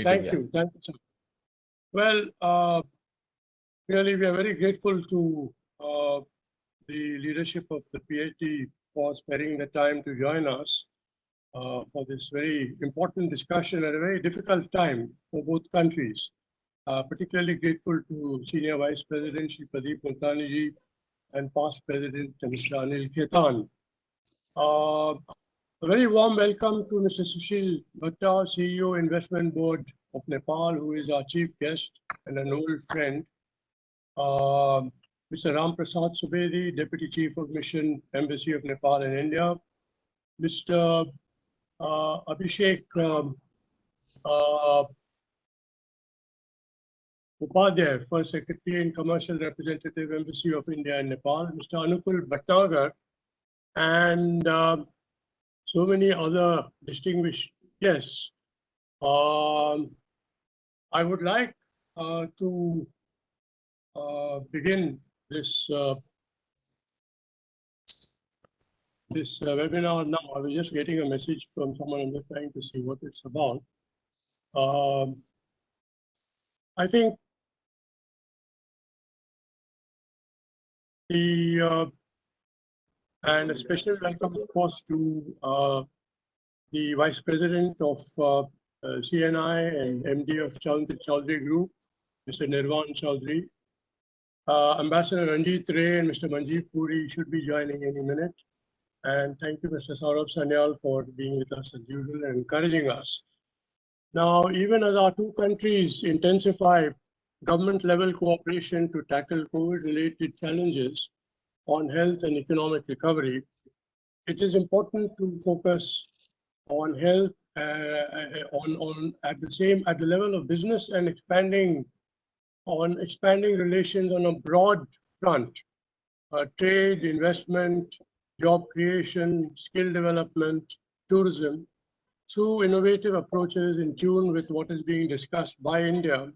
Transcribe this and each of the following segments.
meeting. Thank you, sir. Well, really, we are very grateful to the leadership of the PhD for sparing the time to join us for this very important discussion at a very difficult time for both countries. Particularly grateful to Senior Vice President Shri Pradeep Multani ji and past President Mr. Anil Khaitan. A very warm welcome to Mr. Sushil Bhatta, CEO Investment Board of Nepal, who is our chief guest and an old friend. Mr. Ram Prasad Subedi, Deputy Chief of Mission, Embassy of Nepal in India. Mr. Abhishek Upadhyay, First Secretary and Commercial Representative, Embassy of India in Nepal. Mr. Anukul Bhatnagar, and so many other distinguished guests. I would like to begin this webinar now. I was just getting a message from someone. I'm just trying to see what it's about. I think and a special welcome, of course, to the Vice President of CNI and MD of Chaudhary Group, Mr. Nirvan Chaudhary. Ambassador Ranjit Ray and Mr. Manjeev Puri should be joining any minute. And thank you, Mr. Saurabh Sanyal, for being with us as usual and encouraging us. Now, even as our two countries intensify government-level cooperation to tackle COVID-related challenges on health and economic recovery, it is important to focus on health at the level of business and expanding relations on a broad front, trade, investment, job creation, skill development, tourism, through innovative approaches in tune with what is being discussed by India,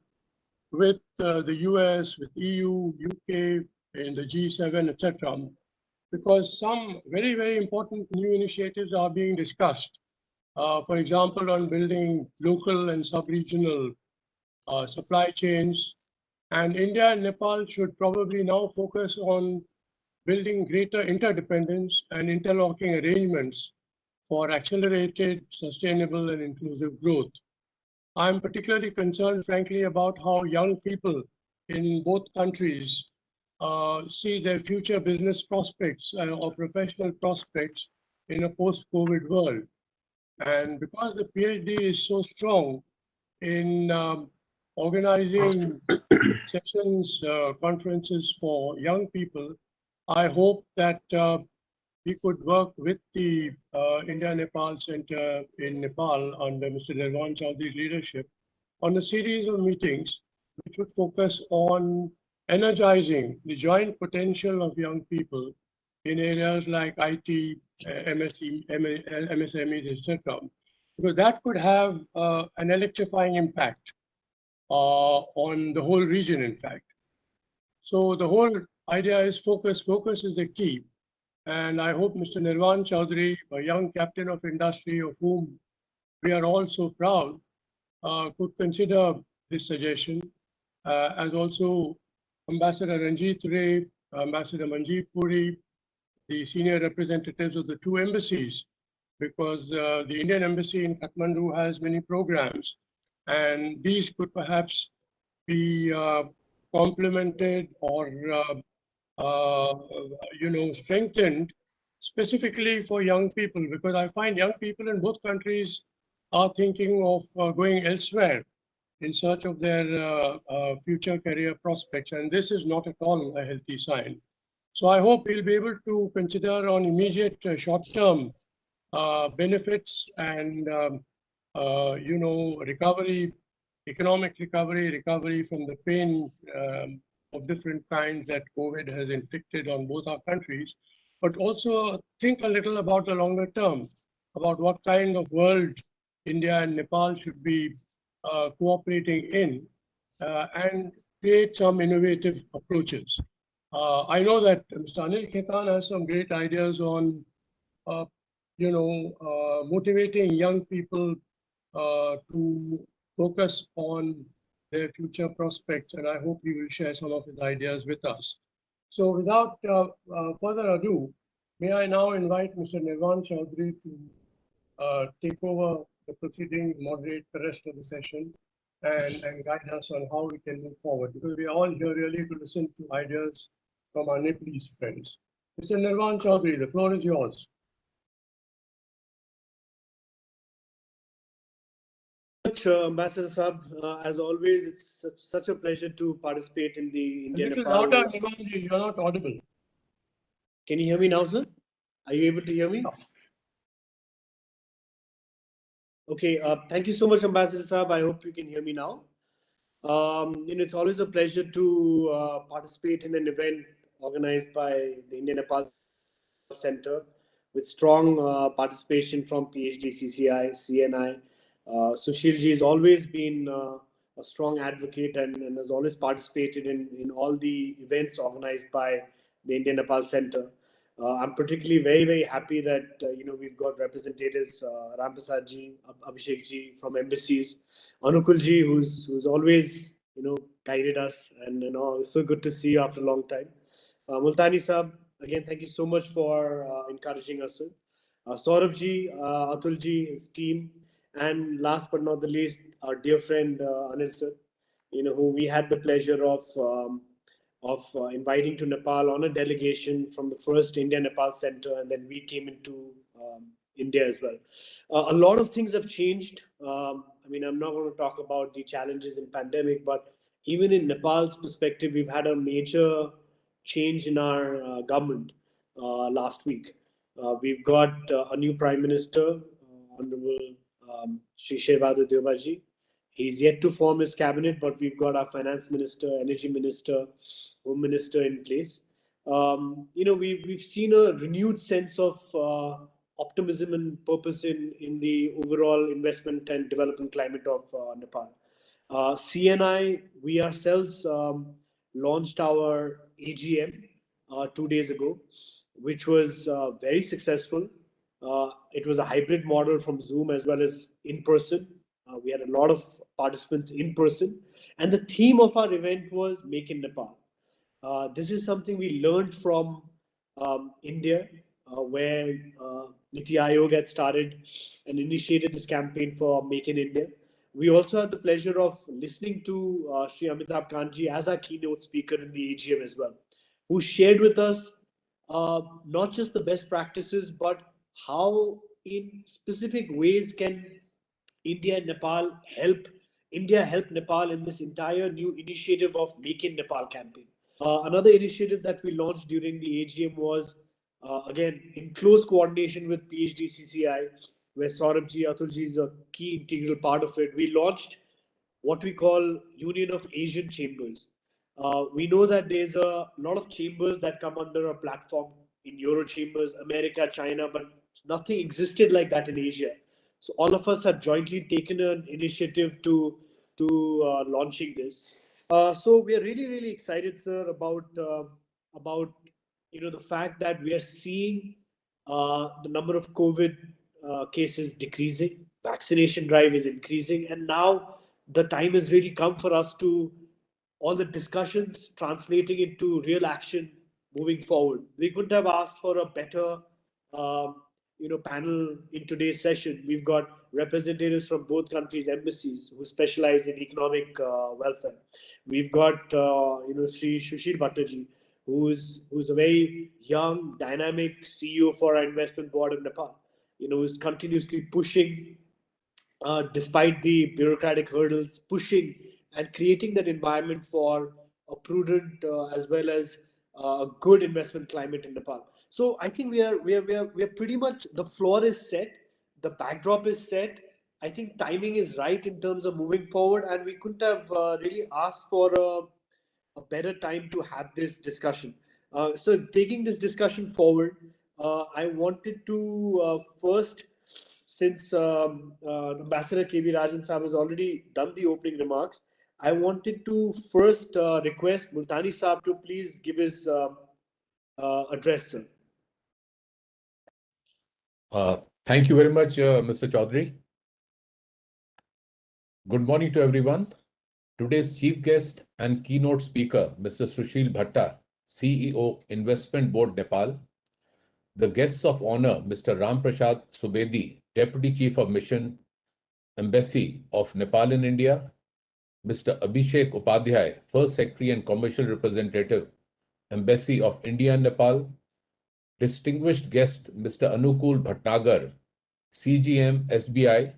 with the US, with EU, UK, in the G7, etc. Because some very, very important new initiatives are being discussed. For example, on building local and sub-regional supply chains. And India and Nepal should probably now focus on building greater interdependence and interlocking arrangements for accelerated, sustainable, and inclusive growth. I'm particularly concerned, frankly, about how young people in both countries see their future business prospects or professional prospects in a post-COVID world. And because the PhD is so strong in organizing sessions, conferences for young people, I hope that we could work with the India-Nepal Center in Nepal under Mr. Nirvan Chaudhary's leadership on a series of meetings which would focus on energizing the joint potential of young people in areas like IT, MSMEs, etc. Because that could have an electrifying impact on the whole region, in fact. So the whole idea is focus. Focus is the key. And I hope Mr. Nirvan Chaudhary, a young captain of industry of whom we are all so proud, could consider this suggestion, as also Ambassador Ranjit Ray, Ambassador Manjeev Puri, the senior representatives of the two embassies, because the Indian embassy in Kathmandu has many programs, and these could perhaps be complemented or strengthened specifically for young people, because I find young people in both countries are thinking of going elsewhere in search of their future career prospects, and this is not at all a healthy sign. So I hope we'll be able to consider on immediate short-term benefits and recovery, economic recovery from the pain of different kinds that COVID has inflicted on both our countries, but also think a little about the longer term, about what kind of world India and Nepal should be cooperating in and create some innovative approaches. I know that Mr. Anil Khaitan has some great ideas on, motivating young people to focus on their future prospects, and I hope he will share some of his ideas with us. So without further ado, may I now invite Mr. Nirvan Chaudhary to take over the proceedings, moderate the rest of the session, and guide us on how we can move forward, because we are all here really to listen to ideas from our Nepalese friends. Mr. Nirvan Chaudhary, the floor is yours. Ambassador Saab, as always, it's such a pleasure to participate in the Little India-Nepal. louder, Nirvanji, you're not audible. Can you hear me now, sir? Are you able to hear me? Okay, thank you so much, Ambassador Saab. I hope you can hear me now. It's always a pleasure to participate in an event organized by the India-Nepal Center with strong participation from PhD, CCI, CNI. Sushilji has always been a strong advocate and has always participated in all the events organized by the India-Nepal Center. I'm particularly very happy that we've got representatives Ramprasad ji, Abhishek ji from embassies, Anukul ji who's always guided us, and it's so good to see you after a long time. Multani Saab, again, thank you so much for encouraging us, sir. Saurabh ji, Atul ji, his team, and last but not the least, our dear friend Anil sir, who we had the pleasure of inviting to Nepal on a delegation from the first India-Nepal Center, and then we came into India as well. A lot of things have changed. I'm not going to talk about the challenges in pandemic, but even in Nepal's perspective, we've had a major change in our government last week. We've got a new Prime Minister, Honorable Sri Shervada Deobaji. He's yet to form his cabinet, but we've got our Finance Minister, Energy Minister, Home Minister in place. We've seen a renewed sense of optimism and purpose in the overall investment and development climate of Nepal. CNI, we ourselves launched our AGM 2 days ago, which was very successful. It was a hybrid model from Zoom as well as in person. We had a lot of participants in person, and the theme of our event was Make in Nepal. This is something we learned from India, where Niti Aayog had started and initiated this campaign for Make in India. We also had the pleasure of listening to Sri Amitabh Kanji as our keynote speaker in the AGM as well, who shared with us not just the best practices, but how in specific ways can India and Nepal help Nepal in this entire new initiative of Make in Nepal campaign. Another initiative that we launched during the AGM was, again, in close coordination with PhD CCI, where Saurabh Atulji is a key integral part of it. We launched what we call Union of Asian Chambers. We know that there's a lot of chambers that come under a platform in Euro chambers, America, China, but nothing existed like that in Asia. So all of us have jointly taken an initiative to launching this. So we are really excited, sir, about the fact that we are seeing the number of COVID cases decreasing, vaccination drive is increasing, and now the time has really come for us to all the discussions translating into real action moving forward. We couldn't have asked for a better um, panel in today's session. We've got representatives from both countries' embassies who specialize in economic welfare. We've got Sri Shushil Bhattaji, who's a very young, dynamic CEO for our investment board of Nepal. Who's continuously pushing despite the bureaucratic hurdles, pushing and creating that environment for prudent as well as a good investment climate in Nepal. So I think we are pretty much, the floor is set, the backdrop is set. I think timing is right in terms of moving forward, and we couldn't have really asked for a better time to have this discussion. So taking this discussion forward, I wanted to first, since Ambassador KV Rajan Saab has already done the opening remarks, I wanted to first request Multani Saab to please give his address, sir. Thank you very much, Mr. Chaudhary. Good morning to everyone. Today's chief guest and keynote speaker, Mr. Sushil Bhatta, CEO, Investment Board, Nepal. The guests of honor, Mr. Ram Prasad Subedi, Deputy Chief of Mission, Embassy of Nepal in India. Mr. Abhishek Upadhyay, First Secretary and Commercial Representative, Embassy of India and Nepal. Distinguished guest, Mr. Anukul Bhatnagar, CGM, SBI.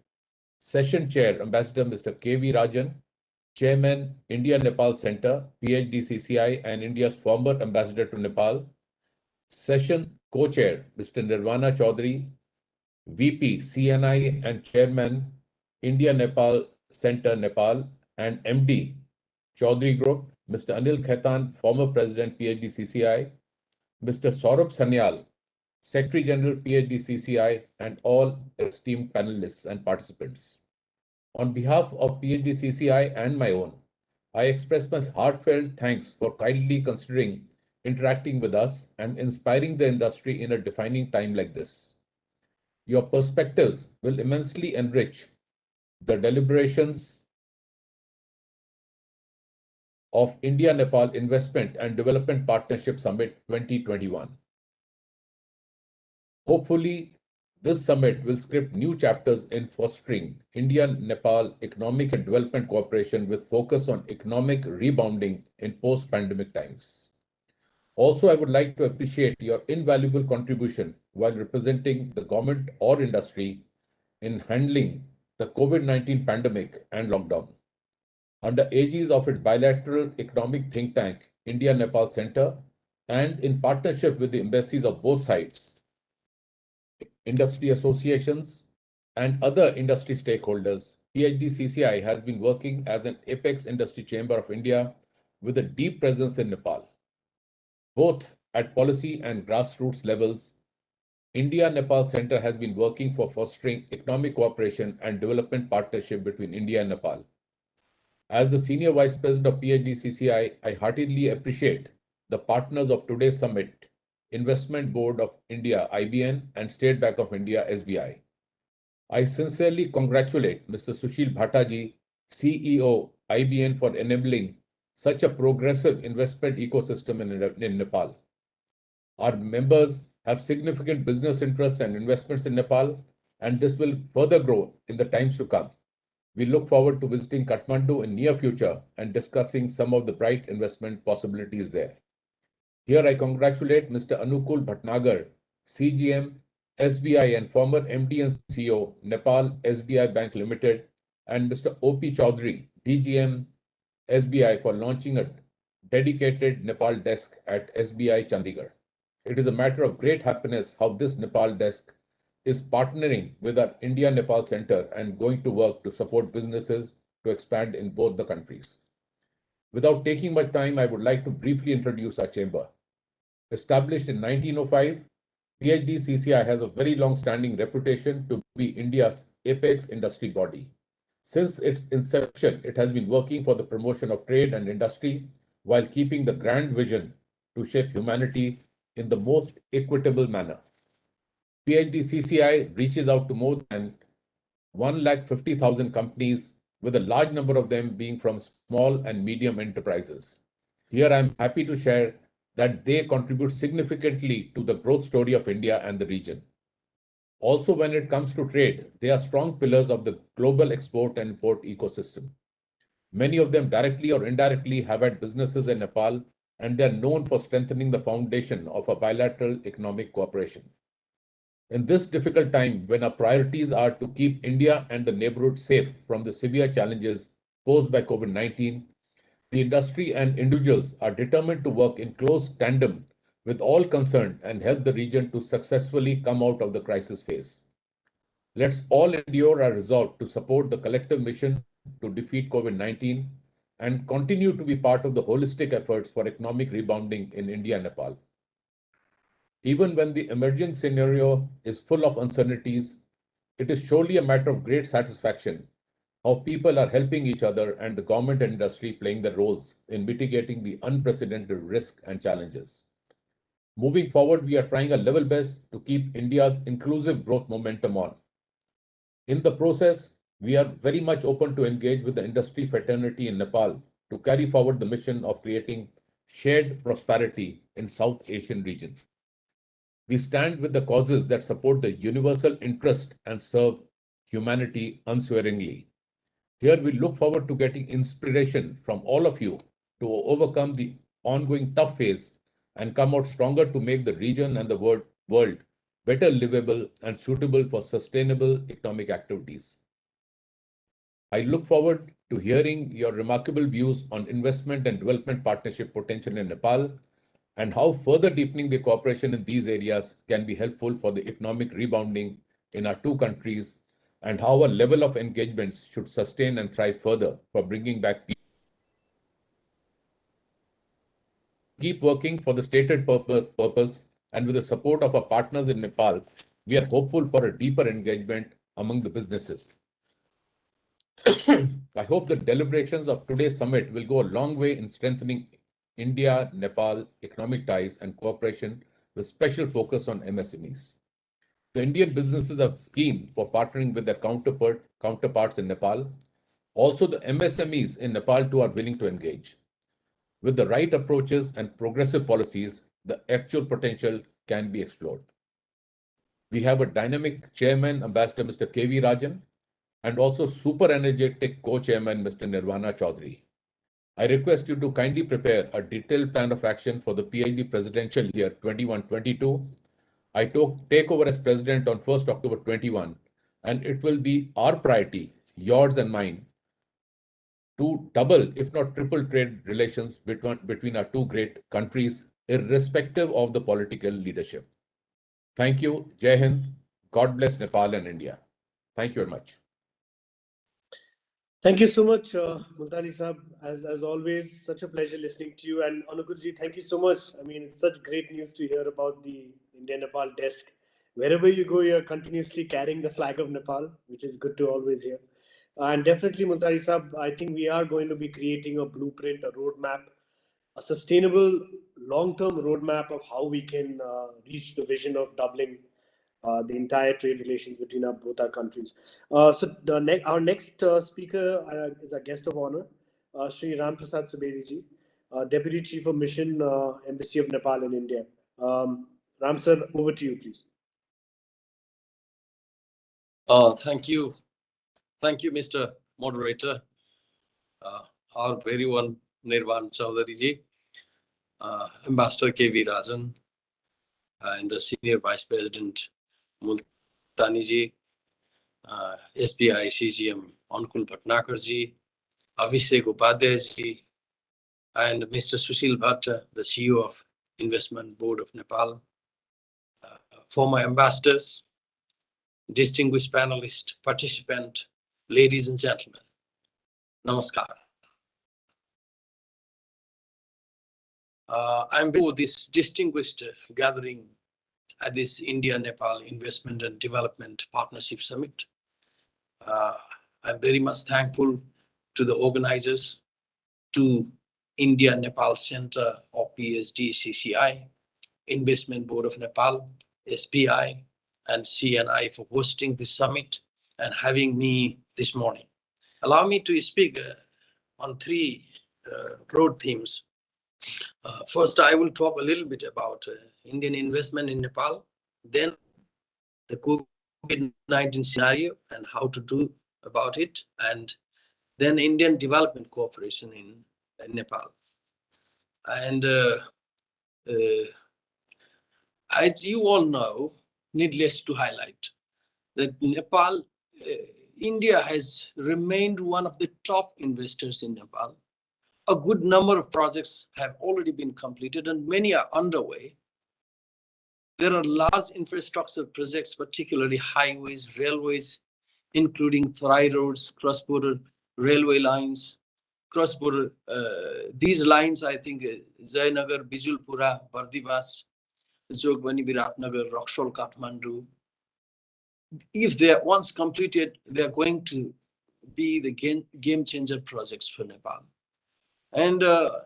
Session Chair, Ambassador Mr. K.V. Rajan, Chairman, India-Nepal Center, PHDCCI, and India's former ambassador to Nepal. Session Co-Chair, Mr. Nirvana Chaudhary, VP, CNI, and Chairman, India-Nepal Center, Nepal, and MD, Chaudhary Group, Mr. Anil Khaitan, former President, PHDCCI, Mr. Saurabh Sanyal, Secretary General, PHDCCI, and all esteemed panelists and participants. On behalf of PHDCCI and my own, I express my heartfelt thanks for kindly considering interacting with us and inspiring the industry in a defining time like this. Your perspectives will immensely enrich the deliberations of India-Nepal Investment and Development Partnership Summit 2021. Hopefully, this summit will script new chapters in fostering India-Nepal economic and development cooperation with focus on economic rebounding in post-pandemic times. Also, I would like to appreciate your invaluable contribution while representing the government or industry in handling the COVID-19 pandemic and lockdown. Under aegis of its bilateral economic think tank, India-Nepal Center, and in partnership with the embassies of both sides, industry associations, and other industry stakeholders, PHDCCI has been working as an apex industry chamber of India with a deep presence in Nepal. Both at policy and grassroots levels, India-Nepal Center has been working for fostering economic cooperation and development partnership between India and Nepal. As the Senior Vice President of PHDCCI, I heartily appreciate the partners of today's summit, Investment Board of India, IBN, and State Bank of India, SBI. I sincerely congratulate Mr. Sushil Bhattaji, CEO, IBN, for enabling such a progressive investment ecosystem in Nepal. Our members have significant business interests and investments in Nepal, and this will further grow in the times to come. We look forward to visiting Kathmandu in near future and discussing some of the bright investment possibilities there. Here I congratulate Mr. Anukul Bhatnagar, CGM, SBI, and former MD and CEO, Nepal SBI Bank Limited, and Mr. OP Chaudhary, DGM, SBI, for launching a dedicated Nepal desk at SBI Chandigarh. It is a matter of great happiness how this Nepal desk is partnering with our India-Nepal Center and going to work to support businesses to expand in both the countries. Without taking much time, I would like to briefly introduce our chamber. Established in 1905, PHDCCI has a very long-standing reputation to be India's apex industry body. Since its inception, it has been working for the promotion of trade and industry while keeping the grand vision to shape humanity in the most equitable manner. PHDCCI reaches out to more than 150,000 companies, with a large number of them being from small and medium enterprises. Here I am happy to share that they contribute significantly to the growth story of India and the region. Also, when it comes to trade, they are strong pillars of the global export and import ecosystem. Many of them directly or indirectly have had businesses in Nepal, and they are known for strengthening the foundation of a bilateral economic cooperation. In this difficult time, when our priorities are to keep India and the neighborhood safe from the severe challenges posed by COVID-19, the industry and individuals are determined to work in close tandem with all concerned and help the region to successfully come out of the crisis phase. Let's all endure our resolve to support the collective mission to defeat COVID-19 and continue to be part of the holistic efforts for economic rebounding in India and Nepal. Even when the emerging scenario is full of uncertainties, it is surely a matter of great satisfaction how people are helping each other and the government and industry playing their roles in mitigating the unprecedented risk and challenges. Moving forward, we are trying our level best to keep India's inclusive growth momentum on. In the process, We are very much open to engage with the industry fraternity in Nepal to carry forward the mission of creating shared prosperity in South Asian region. We stand with the causes that support the universal interest and serve humanity unswervingly. Here we look forward to getting inspiration from all of you to overcome the ongoing tough phase and come out stronger to make the region and the world better livable and suitable for sustainable economic activities. I look forward to hearing your remarkable views on investment and development partnership potential in Nepal and how further deepening the cooperation in these areas can be helpful for the economic rebounding in our two countries, and how our level of engagements should sustain and thrive further for bringing back peace. Keep working for the stated purpose, and with the support of our partners in Nepal, we are hopeful for a deeper engagement among the businesses. I hope the deliberations of today's summit will go a long way in strengthening India-Nepal economic ties and cooperation with special focus on MSMEs. The Indian businesses are keen for partnering with their counterparts in Nepal. Also, the MSMEs in Nepal too are willing to engage. With the right approaches and progressive policies, the actual potential can be explored. We have a dynamic chairman, Ambassador Mr. K.V. Rajan, and also super energetic co-chairman, Mr. Nirvana Chaudhary. I request you to kindly prepare a detailed plan of action for the PID presidential year 21-22. I take over as president on 1st October 21, and it will be our priority, yours and mine, to double, if not triple, trade relations between our two great countries, irrespective of the political leadership. Thank you. Jai Hind. God bless Nepal and India. Thank you very much. Thank you so much, Multani Sahab. As always, such a pleasure listening to you. And Anukulji, thank you so much. I mean, it's such great news to hear about the India-Nepal desk. Wherever you go, you're continuously carrying the flag of Nepal, which is good to always hear. And definitely, Multani Sahab, I think we are going to be creating a blueprint, a roadmap, a sustainable long-term roadmap of how we can reach the vision of doubling the entire trade relations between both our countries. Our next speaker is a guest of honor, Sri Ram Prasad Subedi ji, Deputy Chief of Mission, Embassy of Nepal in India. Ram sir, over to you, please. Thank you. Thank you, Mr. Moderator. Our very one, Nirvan Chaudhary ji, Ambassador K.V. Rajan, and the Senior Vice President Multani ji, SBI CGM Ankul Bhatnagar ji, Abhishek Upadhyay ji, and Mr. Sushil Bhatta, the CEO of Investment Board of Nepal, former ambassadors, distinguished panelist, participant, ladies and gentlemen, namaskar. I'm before this distinguished gathering at this India-Nepal Investment and Development Partnership Summit. I'm very much thankful to the organizers, to India-Nepal Center of PSD CCI, Investment Board of Nepal, SBI, and CNI for hosting this summit and having me this morning. Allow me to speak on three broad themes. First, I will talk a little bit about Indian investment in Nepal, then the COVID-19 scenario and how to do about it, and then Indian development cooperation in Nepal. And as you all know, needless to highlight, that Nepal, India has remained one of the top investors in Nepal. A good number of projects have already been completed and many are underway. There are large infrastructure projects, particularly highways, railways, including Tharai roads, cross-border railway lines, cross-border, these lines, I think, Jayanagar, Bijulpura, Bardivas, Jogbani, Viratnagar, Roxol, Kathmandu. If they are once completed, they are going to be the game changer projects for Nepal. And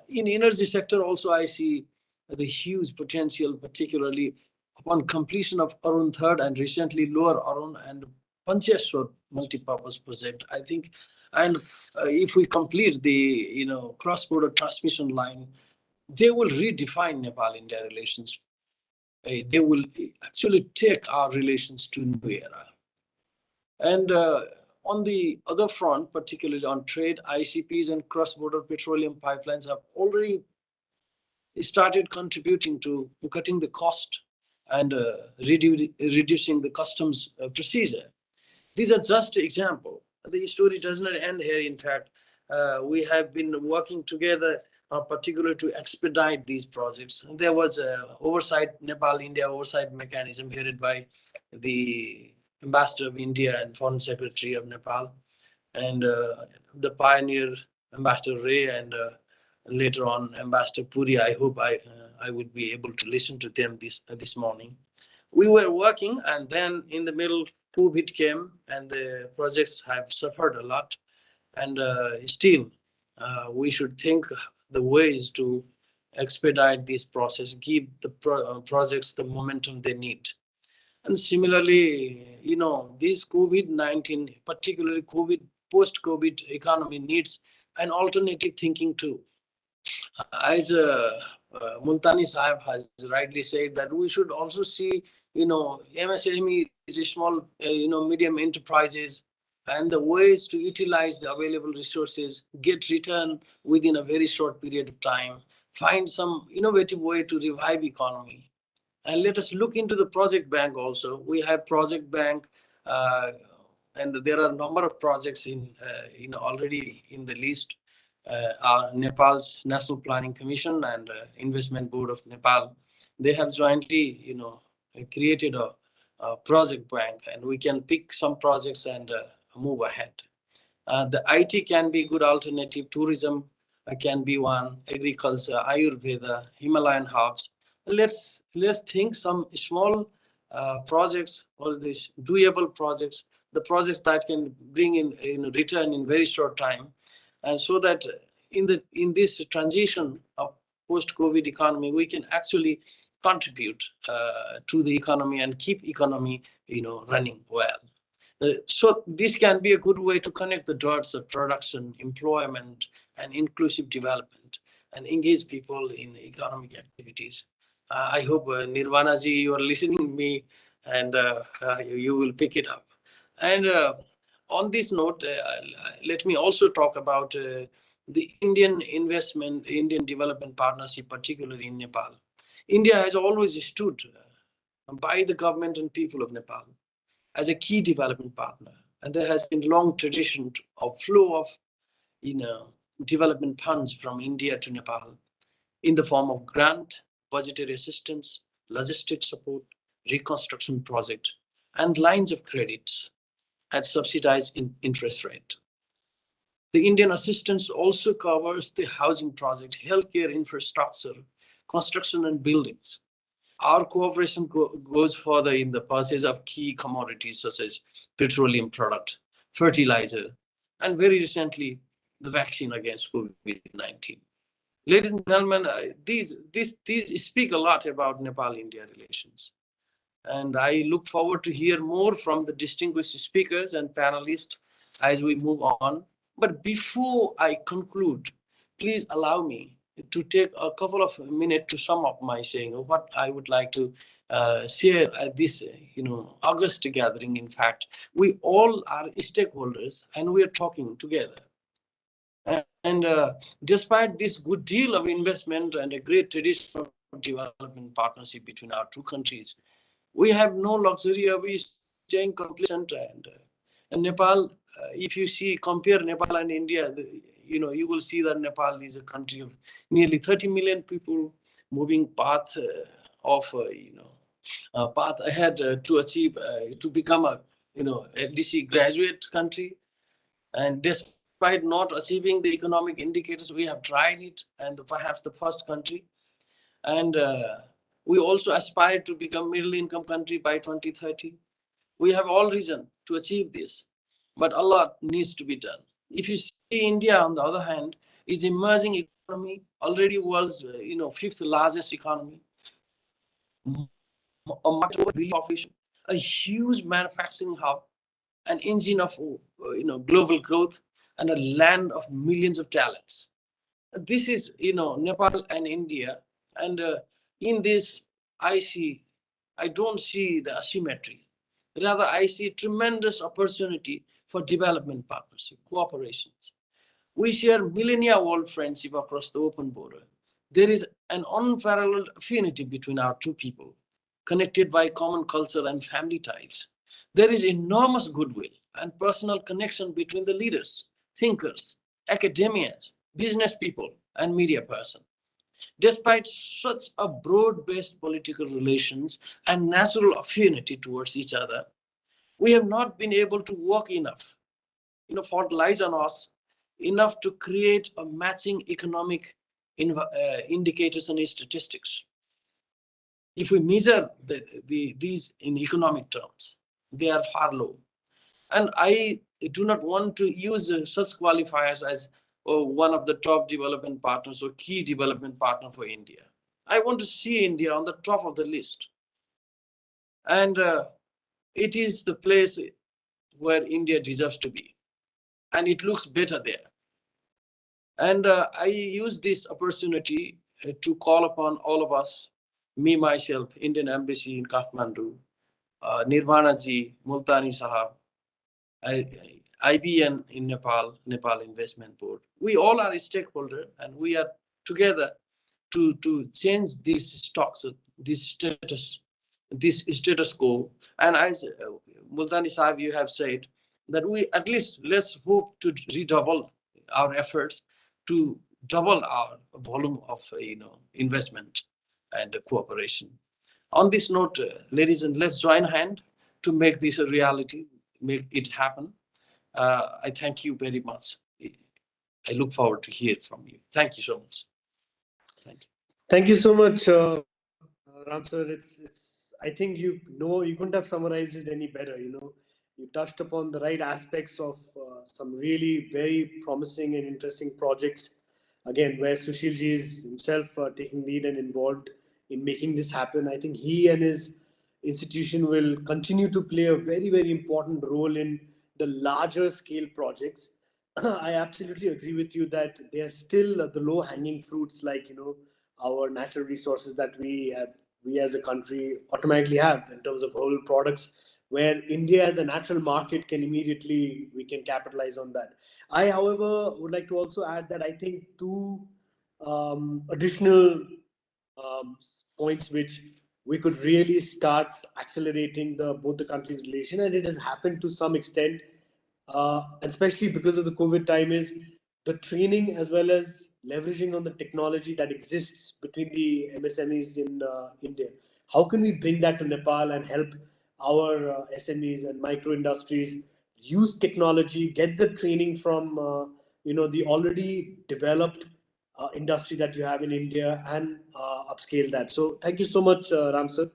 in energy sector also, I see the huge potential, particularly upon completion of Arun 3rd and recently Lower Arun and Pancheshwar multi-purpose project, I think. And if we complete the cross-border transmission line, they will redefine Nepal-India relations. They will actually take our relations to a new era. And on the other front, particularly on trade, ICPs and cross-border petroleum pipelines have already started contributing to cutting the cost and reducing the customs procedure. These are just an example. The story does not end here. In fact, we have been working together, particularly to expedite these projects. There was a oversight, Nepal-India oversight mechanism headed by the Ambassador of India and Foreign Secretary of Nepal, and the pioneer Ambassador Ray, and later on Ambassador Puri. I hope I would be able to listen to them this morning. We were working, and then in the middle, COVID came, and the projects have suffered a lot. And still, we should think the ways to expedite this process, give the projects the momentum they need. And similarly, this COVID-19, particularly COVID, post-COVID economy needs an alternative thinking too. As Multani Sahib has rightly said, that we should also see, MSME is a small, medium enterprises, and the ways to utilize the available resources, get return within a very short period of time, find some innovative way to revive economy. And let us look into the project bank also. We have project bank, and there are a number of projects already in the list. Our Nepal's National Planning Commission and Investment Board of Nepal, they have jointly, created a project bank, and we can pick some projects and move ahead. The IT can be good alternative. Tourism can be one. Agriculture, Ayurveda, Himalayan hubs. Let's think some small projects, or these doable projects, the projects that can bring in return in very short time, and so that in this transition of post-COVID economy, we can actually contribute to the economy and keep economy running well. So this can be a good way to connect the dots of production, employment, and inclusive development, and engage people in economic activities. I hope Nirvana ji, you are listening to me, and you will pick it up. And on this note, let me also talk about the Indian Development Partnership, particularly in Nepal. India has always stood by the government and people of Nepal as a key development partner, and there has been long tradition of flow of development funds from India to Nepal in the form of grant, budgetary assistance, logistics support, reconstruction project, and lines of credits at subsidized interest rate. The Indian assistance also covers the housing project, healthcare infrastructure, construction and buildings. Our cooperation goes further in the purchase of key commodities such as petroleum product, fertilizer, and very recently, the vaccine against COVID-19. Ladies and gentlemen, these speak a lot about Nepal-India relations. And I look forward to hear more from the distinguished speakers and panelists as we move on. But before I conclude, please allow me to take a couple of minutes to sum up my saying, what I would like to share at this, August gathering. In fact, we all are stakeholders, and we are talking together. And despite this good deal of investment and a great tradition of development partnership between our two countries, we have no luxury of staying complacent. And Nepal, if you compare Nepal and India, you will see that Nepal is a country of nearly 30 million people, moving path path ahead to achieve to become a LDC graduate country. And despite not achieving the economic indicators, we have tried it, and perhaps the first country. And we also aspire to become middle income country by 2030. We have all reason to achieve this, but a lot needs to be done. If you see India, on the other hand, is emerging economy, already world's fifth largest economy, a much population, a huge manufacturing hub, an engine of global growth, and a land of millions of talents. This is Nepal and India, and in this I don't see the asymmetry. Rather, I see tremendous opportunity for development partnership, cooperations. We share millennia-old friendship across the open border. There is an unparalleled affinity between our two people, connected by common culture and family ties. There is enormous goodwill and personal connection between the leaders, thinkers, academians, business people, and media person. Despite such a broad-based political relations and natural affinity towards each other, we have not been able to work enough. Fault lies on us enough to create a matching economic indicators and statistics. If we measure these in economic terms, they are far low. And I do not want to use such qualifiers as one of the top development partners or key development partner for India. I want to see India on the top of the list. And it is the place where India deserves to be. And it looks better there. And I use this opportunity to call upon all of us, me, myself, Indian Embassy in Kathmandu, Nirvana ji, Multani Sahab, IBN in Nepal, Nepal Investment Board. We all are a stakeholder, and we are together to change this structure, this status quo. And as Multani Sahab, you have said that we at least let's hope to redouble our efforts to double our volume of investment and cooperation. On this note, ladies and let's join hand to make this a reality, make it happen. I thank you very much. I look forward to hear from you. Thank you so much. Thank you. Thank you so much, Ram sir. I think you couldn't have summarized it any better. You touched upon the right aspects of some really very promising and interesting projects. Again, where Sushilji is himself taking lead and involved in making this happen. I think he and his institution will continue to play a very, very important role in the larger scale projects. I absolutely agree with you that they are still the low hanging fruits, like our natural resources that we as a country automatically have in terms of whole products, where India as a natural market we can capitalize on that. I, however, would like to also add that I think two additional points which we could really start accelerating both the countries' relation, and it has happened to some extent, especially because of the COVID time, is the training as well as leveraging on the technology that exists between the MSMEs in India. How can we bring that to Nepal and help our SMEs and micro industries use technology, get the training from the already developed industry that you have in India, and upscale that. So thank you so much, Ram sir.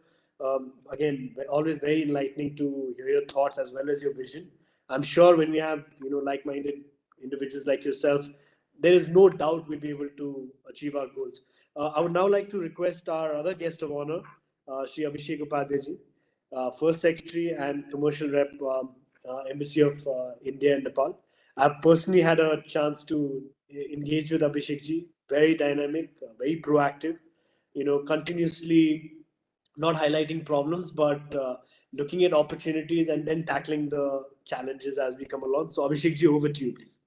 Again, always very enlightening to hear your thoughts as well as your vision. I'm sure when we have like-minded individuals like yourself, there is no doubt we'll be able to achieve our goals. I would now like to request our other guest of honor, Shri Abhishek Upadhyay, First Secretary and Commercial Rep, Embassy of India and Nepal. I've personally had a chance to engage with Abhishek ji. Very dynamic, very proactive. Continuously not highlighting problems, but looking at opportunities and then tackling the challenges as we come along. So Abhishek ji, over to you, please.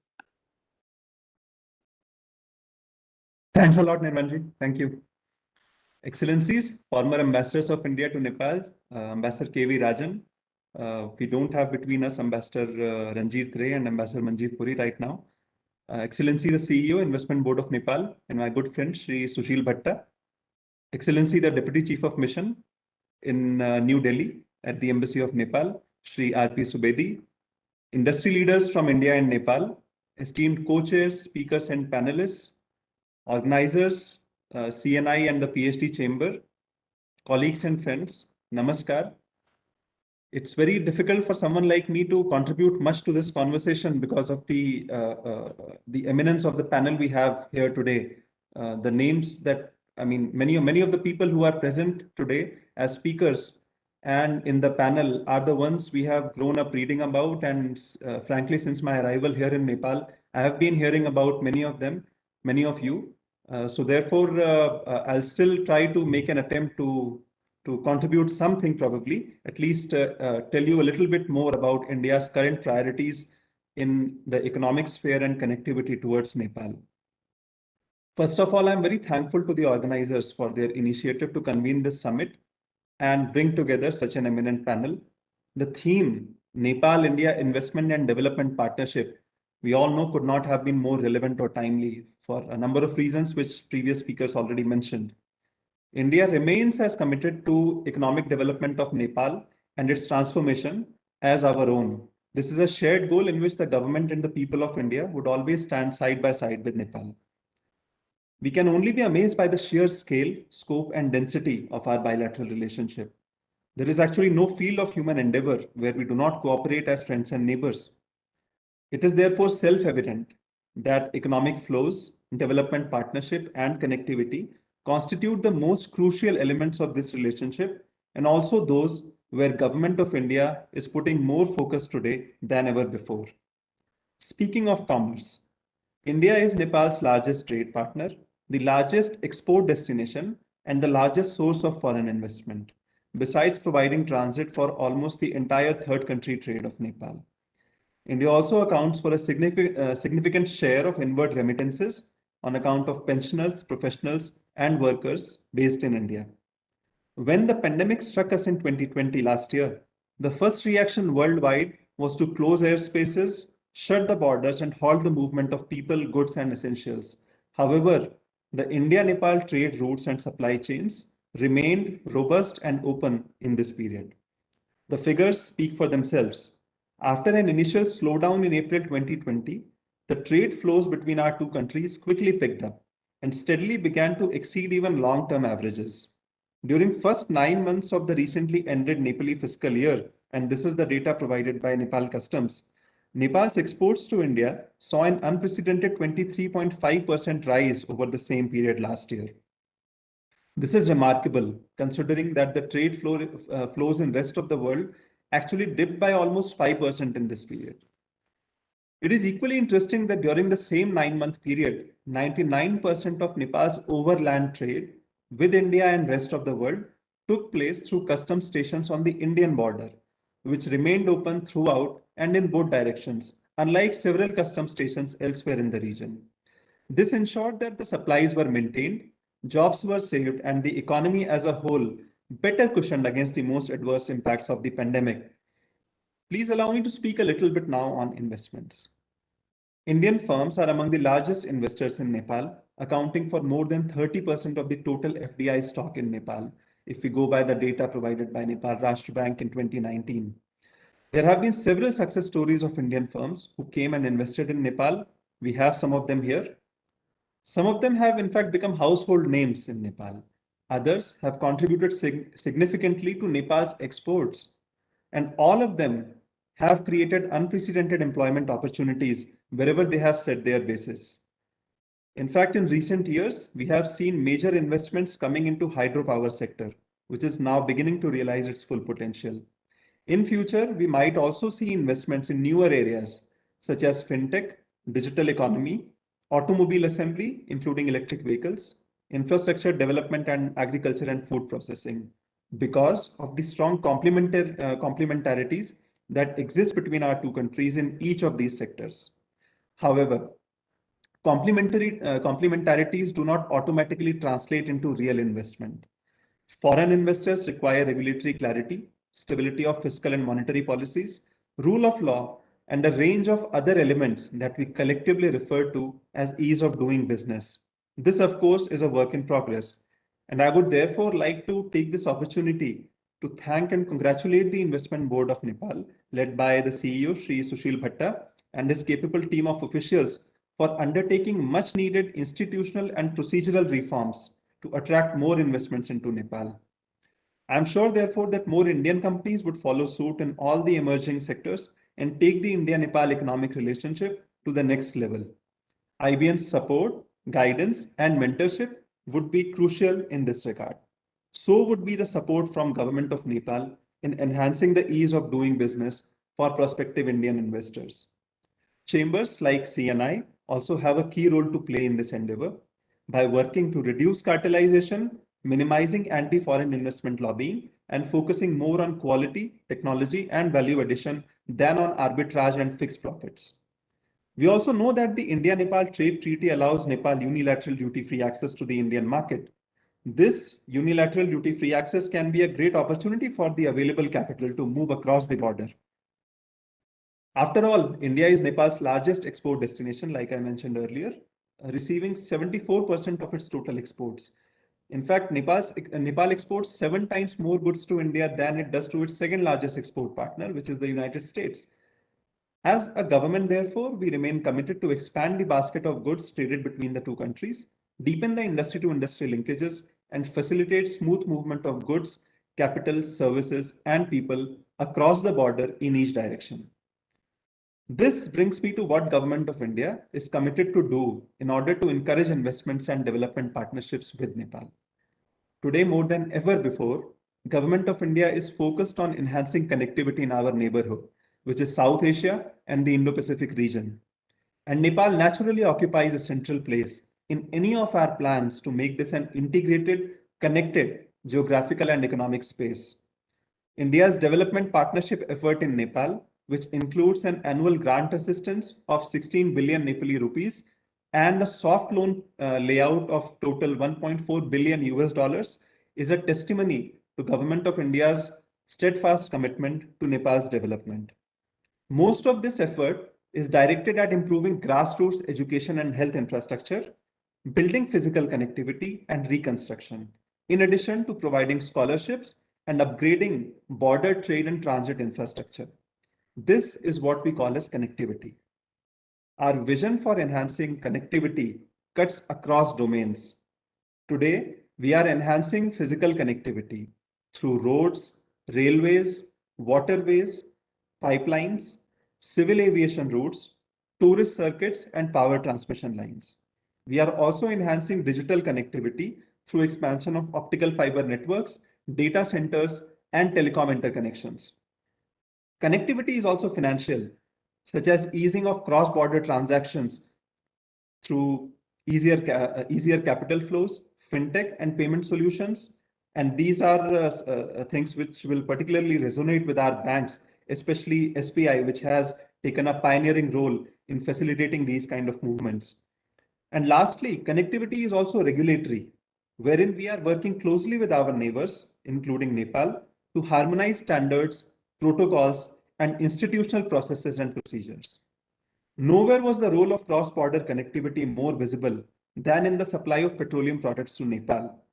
Thanks a lot, Nirmanji. Thank you. Excellencies, former ambassadors of India to Nepal, Ambassador K.V. Rajan. We don't have between us Ambassador Ranjit Ray and Ambassador Manjeet Puri right now. Excellency, the CEO, Investment Board of Nepal, and my good friend, Shri Sushil Bhatta. Excellency, the Deputy Chief of Mission in New Delhi at the Embassy of Nepal, Shri R.P. Subedi. Industry leaders from India and Nepal, esteemed co-chairs, speakers and panelists, organizers, CNI and the PhD chamber, colleagues and friends, namaskar. It's very difficult for someone like me to contribute much to this conversation because of the eminence of the panel we have here today. The names that, many of the people who are present today as speakers and in the panel are the ones we have grown up reading about. And frankly, since my arrival here in Nepal, I have been hearing about many of them, many of you. So therefore, I'll still try to make an attempt to contribute something, probably, at least tell you a little bit more about India's current priorities in the economic sphere and connectivity towards Nepal. First of all, I'm very thankful to the organizers for their initiative to convene this summit and bring together such an eminent panel. The theme, Nepal-India Investment and Development Partnership, we all know could not have been more relevant or timely for a number of reasons which previous speakers already mentioned. India remains as committed to economic development of Nepal and its transformation as our own. This is a shared goal in which the government and the people of India would always stand side by side with Nepal. We can only be amazed by the sheer scale, scope, and density of our bilateral relationship. There is actually no field of human endeavor where we do not cooperate as friends and neighbors. It is therefore self-evident that economic flows, development partnership, and connectivity constitute the most crucial elements of this relationship, and also those where Government of India is putting more focus today than ever before. Speaking of commerce, India is Nepal's largest trade partner, the largest export destination, and the largest source of foreign investment, besides providing transit for almost the entire third country trade of Nepal. India also accounts for a significant share of inward remittances on account of pensioners, professionals, and workers based in India. When the pandemic struck us in 2020 last year, the first reaction worldwide was to close airspaces, shut the borders, and halt the movement of people, goods, and essentials. However, the India-Nepal trade routes and supply chains remained robust and open in this period. The figures speak for themselves. After an initial slowdown in April 2020, the trade flows between our two countries quickly picked up and steadily began to exceed even long-term averages. During first 9 months of the recently ended Nepali fiscal year, and this is the data provided by Nepal Customs, Nepal's exports to India saw an unprecedented 23.5% rise over the same period last year. This is remarkable considering that the trade flows in rest of the world actually dipped by almost 5% in this period. It is equally interesting that during the same 9-month period, 99% of Nepal's overland trade with India and rest of the world took place through custom stations on the Indian border, which remained open throughout and in both directions, unlike several custom stations elsewhere in the region. This ensured that the supplies were maintained, jobs were saved, and the economy as a whole better cushioned against the most adverse impacts of the pandemic. Please allow me to speak a little bit now on investments. Indian firms are among the largest investors in Nepal, accounting for more than 30% of the total FDI stock in Nepal, if we go by the data provided by Nepal Rashtra Bank in 2019. There have been several success stories of Indian firms who came and invested in Nepal. We have some of them here. Some of them have in fact become household names in Nepal. Others have contributed significantly to Nepal's exports. And all of them have created unprecedented employment opportunities wherever they have set their bases. In fact, in recent years, we have seen major investments coming into hydropower sector, which is now beginning to realize its full potential. In future, we might also see investments in newer areas such as fintech, digital economy, automobile assembly, including electric vehicles, infrastructure development, and agriculture and food processing, because of the strong complementarities that exist between our two countries in each of these sectors. However, complementarities do not automatically translate into real investment. Foreign investors require regulatory clarity, stability of fiscal and monetary policies, rule of law, and a range of other elements that we collectively refer to as ease of doing business. This, of course, is a work in progress, and I would therefore like to take this opportunity to thank and congratulate the Investment Board of Nepal, led by the CEO, Shri Sushil Bhatta, and his capable team of officials for undertaking much needed institutional and procedural reforms to attract more investments into Nepal. I am sure, therefore, that more Indian companies would follow suit in all the emerging sectors and take the India-Nepal economic relationship to the next level. IBN's support, guidance, and mentorship would be crucial in this regard. So would be the support from Government of Nepal in enhancing the ease of doing business for prospective Indian investors. Chambers like CNI also have a key role to play in this endeavor by working to reduce cartelization, minimizing anti-foreign investment lobbying, and focusing more on quality, technology, and value addition than on arbitrage and fixed profits. We also know that the India-Nepal Trade Treaty allows Nepal unilateral duty-free access to the Indian market. This unilateral duty-free access can be a great opportunity for the available capital to move across the border. After all, India is Nepal's largest export destination, like I mentioned earlier, receiving 74% of its total exports. In fact, Nepal exports 7 times more goods to India than it does to its second largest export partner, which is the United States. As a government, therefore, we remain committed to expand the basket of goods traded between the two countries, deepen the industry-to-industry linkages, and facilitate smooth movement of goods, capital, services, and people across the border in each direction. This brings me to what Government of India is committed to do in order to encourage investments and development partnerships with Nepal. Today, more than ever before, Government of India is focused on enhancing connectivity in our neighborhood, which is South Asia and the Indo-Pacific region. And Nepal naturally occupies a central place in any of our plans to make this an integrated, connected geographical and economic space. India's development partnership effort in Nepal, which includes an annual grant assistance of 16 billion Nepali rupees and a soft loan layout of total 1.4 billion US dollars, is a testimony to Government of India's steadfast commitment to Nepal's development. Most of this effort is directed at improving grassroots education and health infrastructure, building physical connectivity and reconstruction, in addition to providing scholarships and upgrading border trade and transit infrastructure. This is what we call as connectivity. Our vision for enhancing connectivity cuts across domains. Today, we are enhancing physical connectivity through roads, railways, waterways, pipelines, civil aviation routes, tourist circuits, and power transmission lines. We are also enhancing digital connectivity through expansion of optical fiber networks, data centers, and telecom interconnections. Connectivity is also financial, such as easing of cross-border transactions through easier capital flows, fintech, and payment solutions. And these are things which will particularly resonate with our banks, especially SBI, which has taken a pioneering role in facilitating these kind of movements. And lastly, connectivity is also regulatory, wherein we are working closely with our neighbors, including Nepal, to harmonize standards, protocols, and institutional processes and procedures. Nowhere was the role of cross-border connectivity more visible than in the supply of petroleum products to Nepal.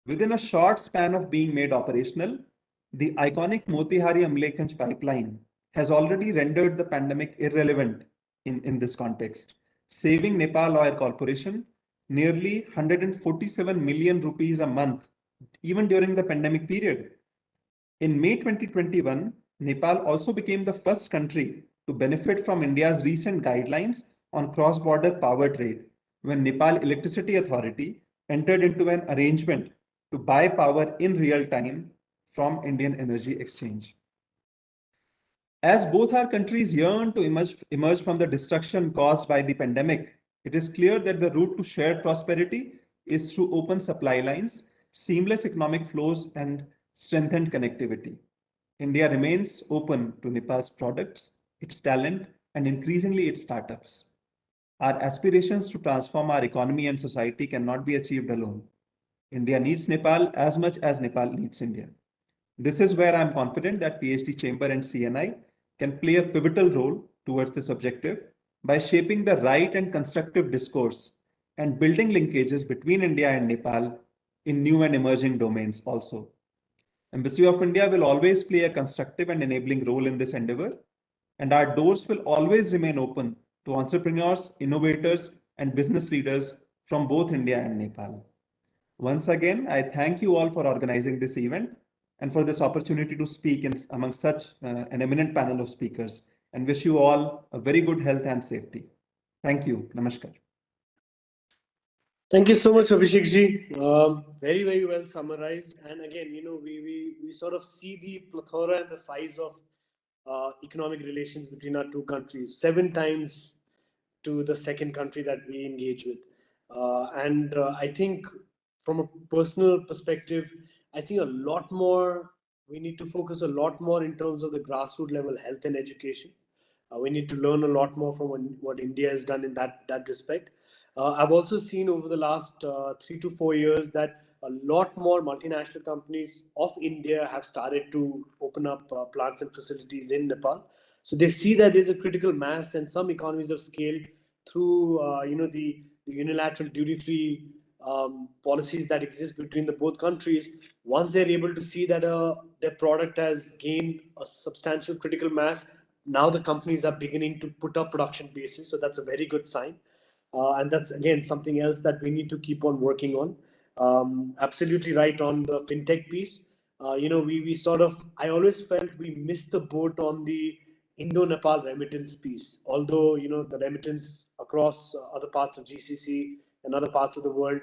Within a short span of being made operational, the iconic Motihari-Amlekhganj pipeline has already rendered the pandemic irrelevant in this context, saving Nepal Oil Corporation nearly 147 million rupees a month, even during the pandemic period. In May 2021, Nepal also became the first country to benefit from India's recent guidelines on cross-border power trade, when Nepal Electricity Authority entered into an arrangement to buy power in real time from Indian Energy Exchange. As both our countries yearn to emerge from the destruction caused by the pandemic, it is clear that the route to shared prosperity is through open supply lines, seamless economic flows, and strengthened connectivity. India remains open to Nepal's products, its talent, and increasingly its startups. Our aspirations to transform our economy and society cannot be achieved alone. India needs Nepal as much as Nepal needs India. This is where I am confident that PhD Chamber and CNI can play a pivotal role towards this objective by shaping the right and constructive discourse and building linkages between India and Nepal in new and emerging domains also. Embassy of India will always play a constructive and enabling role in this endeavor, and our doors will always remain open to entrepreneurs, innovators, and business leaders from both India and Nepal. Once again, I thank you all for organizing this event and for this opportunity to speak among such an eminent panel of speakers, and wish you all a very good health and safety. Thank you. Namaskar. Thank you so much, Abhishek ji. Very, very well summarized. And again, we sort of see the plethora and the size of economic relations between our two countries, 7 times to the second country that we engage with. And I think from a personal perspective, I think a lot more, we need to focus a lot more in terms of the grassroots level health and education. We need to learn a lot more from what India has done in that respect. I've also seen over the last 3 to 4 years that a lot more multinational companies of India have started to open up plants and facilities in Nepal. So they see that there's a critical mass and some economies of scale through the unilateral duty-free policies that exist between the both countries. Once they're able to see that their product has gained a substantial critical mass, now the companies are beginning to put up production bases. So that's a very good sign. And that's again something else that we need to keep on working on. Absolutely right on the fintech piece. We sort of, I always felt we missed the boat on the Indo-Nepal remittance piece. Although the remittance across other parts of GCC and other parts of the world,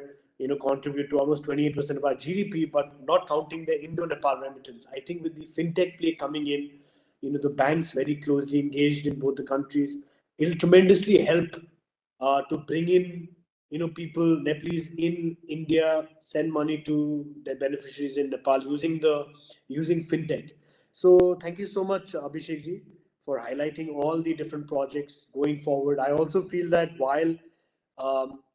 contribute to almost 28% of our GDP, but not counting the Indo-Nepal remittance. I think with the fintech play coming in, the banks very closely engaged in both the countries, it'll tremendously help to bring in people Nepalese in India, send money to their beneficiaries in Nepal using fintech. So thank you so much, Abhishek ji, for highlighting all the different projects going forward. I also feel that while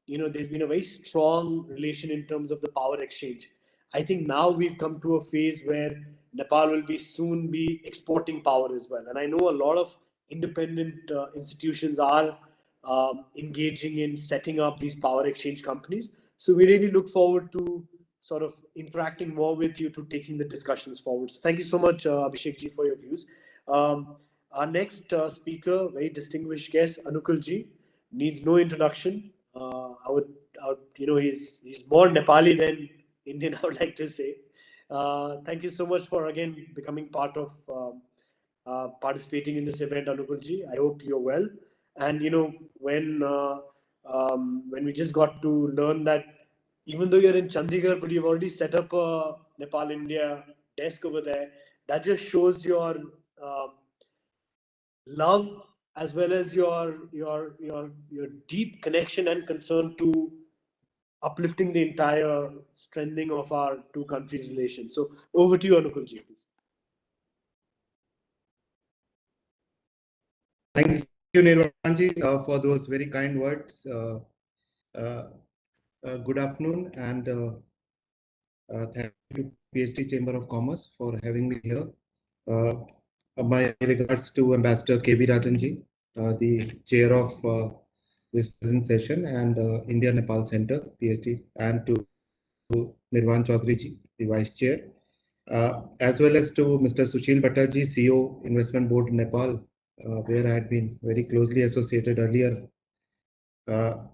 there's been a very strong relation in terms of the power exchange, I think now we've come to a phase where Nepal will be soon be exporting power as well. And I know a lot of independent institutions are engaging in setting up these power exchange companies. So we really look forward to sort of interacting more with you to taking the discussions forward. So thank you so much, Abhishek ji, for your views. Our next speaker, very distinguished guest, Anukul ji, needs no introduction. He's more Nepali than Indian, I would like to say. Thank you so much for again becoming part of participating in this event, Anukulji. I hope you're well. And when we just got to learn that even though you're in Chandigarh, but you've already set up a Nepal India desk over there, that just shows your love as well as your deep connection and concern to uplifting the entire strengthening of our two countries' relations. So over to you, Anukulji, please. Thank you, Nirvanji, for those very kind words. Good afternoon, and thank you to PhD Chamber of Commerce for having me here. My regards to Ambassador K.V. Rajanji, the chair of this present session, and India-Nepal Center, PhD, and to Nirvan Chaudharyji, the vice chair, as well as to Mr. Sushil Bhattaji, CEO, Investment Board, Nepal, where I had been very closely associated earlier. Mr.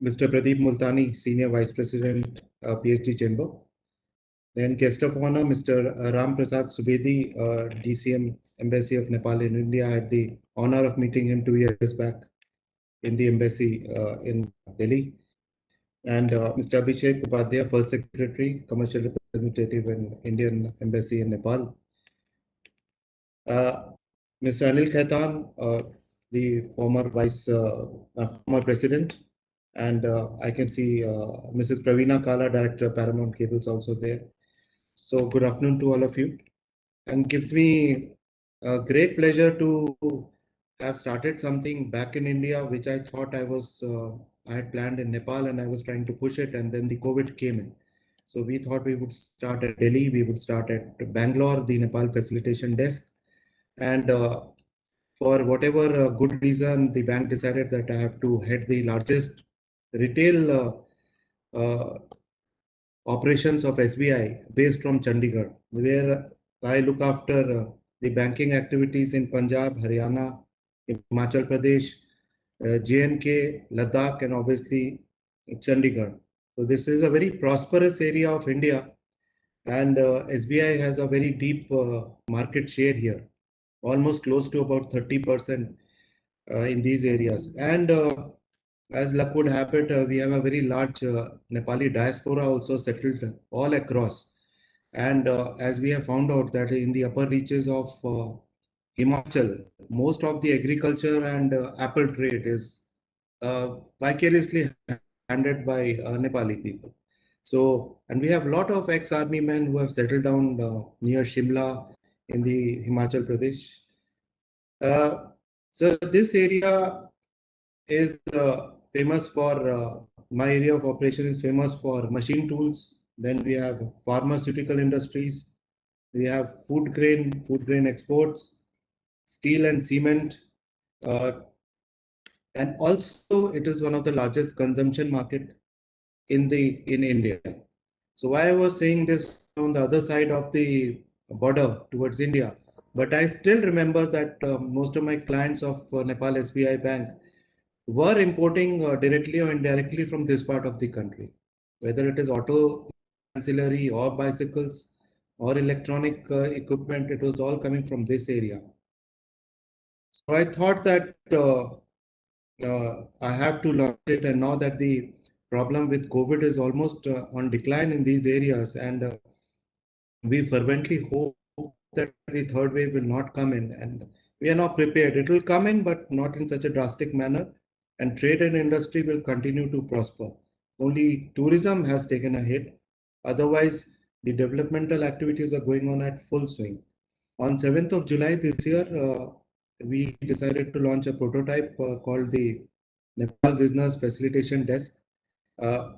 Pradeep Multani, Senior Vice President, PhD Chamber. Then guest of honor, Mr. Ram Prasad Subedi, DCM, Embassy of Nepal in India. I had the honor of meeting him 2 years back in the embassy in Delhi. And Mr. Abhishek Upadhyay, First Secretary, Commercial Representative in Indian Embassy in Nepal. Mr. Anil Khaitan, the former former President, and I can see Mrs. Praveena Kala, Director of Paramount Cables, also there. So good afternoon to all of you, and gives me a great pleasure to have started something back in India, which I thought I had planned in Nepal, and I was trying to push it, and then the COVID came in. So we thought we would start at Delhi, we would start at Bangalore, the Nepal Facilitation Desk, and for whatever good reason, the bank decided that I have to head the largest retail operations of SBI based from Chandigarh, where I look after the banking activities in Punjab, Haryana, Himachal Pradesh, J&K, Ladakh, and obviously Chandigarh. So this is a very prosperous area of India, and SBI has a very deep market share here, almost close to about 30% in these areas. And as luck would have it, we have a very large Nepali diaspora also settled all across. And as we have found out that in the upper reaches of Himachal, most of the agriculture and apple trade is vicariously handled by Nepali people. So, and we have a lot of ex-army men who have settled down near Shimla in the Himachal Pradesh. So this area is famous for, my area of operation is famous for machine tools. Then we have pharmaceutical industries. We have food grain exports, steel and cement, uh, and also it is one of the largest consumption market in India. So why I was saying this on the other side of the border towards India, but I still remember that most of my clients of Nepal SBI Bank were importing directly or indirectly from this part of the country, whether it is auto ancillary or bicycles or electronic equipment, it was all coming from this area. So I thought that I have to launch it, and now that the problem with COVID is almost on decline in these areas, and we fervently hope that the third wave will not come in, and we are not prepared. It will come in, but not in such a drastic manner, and trade and industry will continue to prosper. Only tourism has taken a hit. Otherwise, the developmental activities are going on at full swing. On 7th of July this year, we decided to launch a prototype called the Nepal Business Facilitation Desk.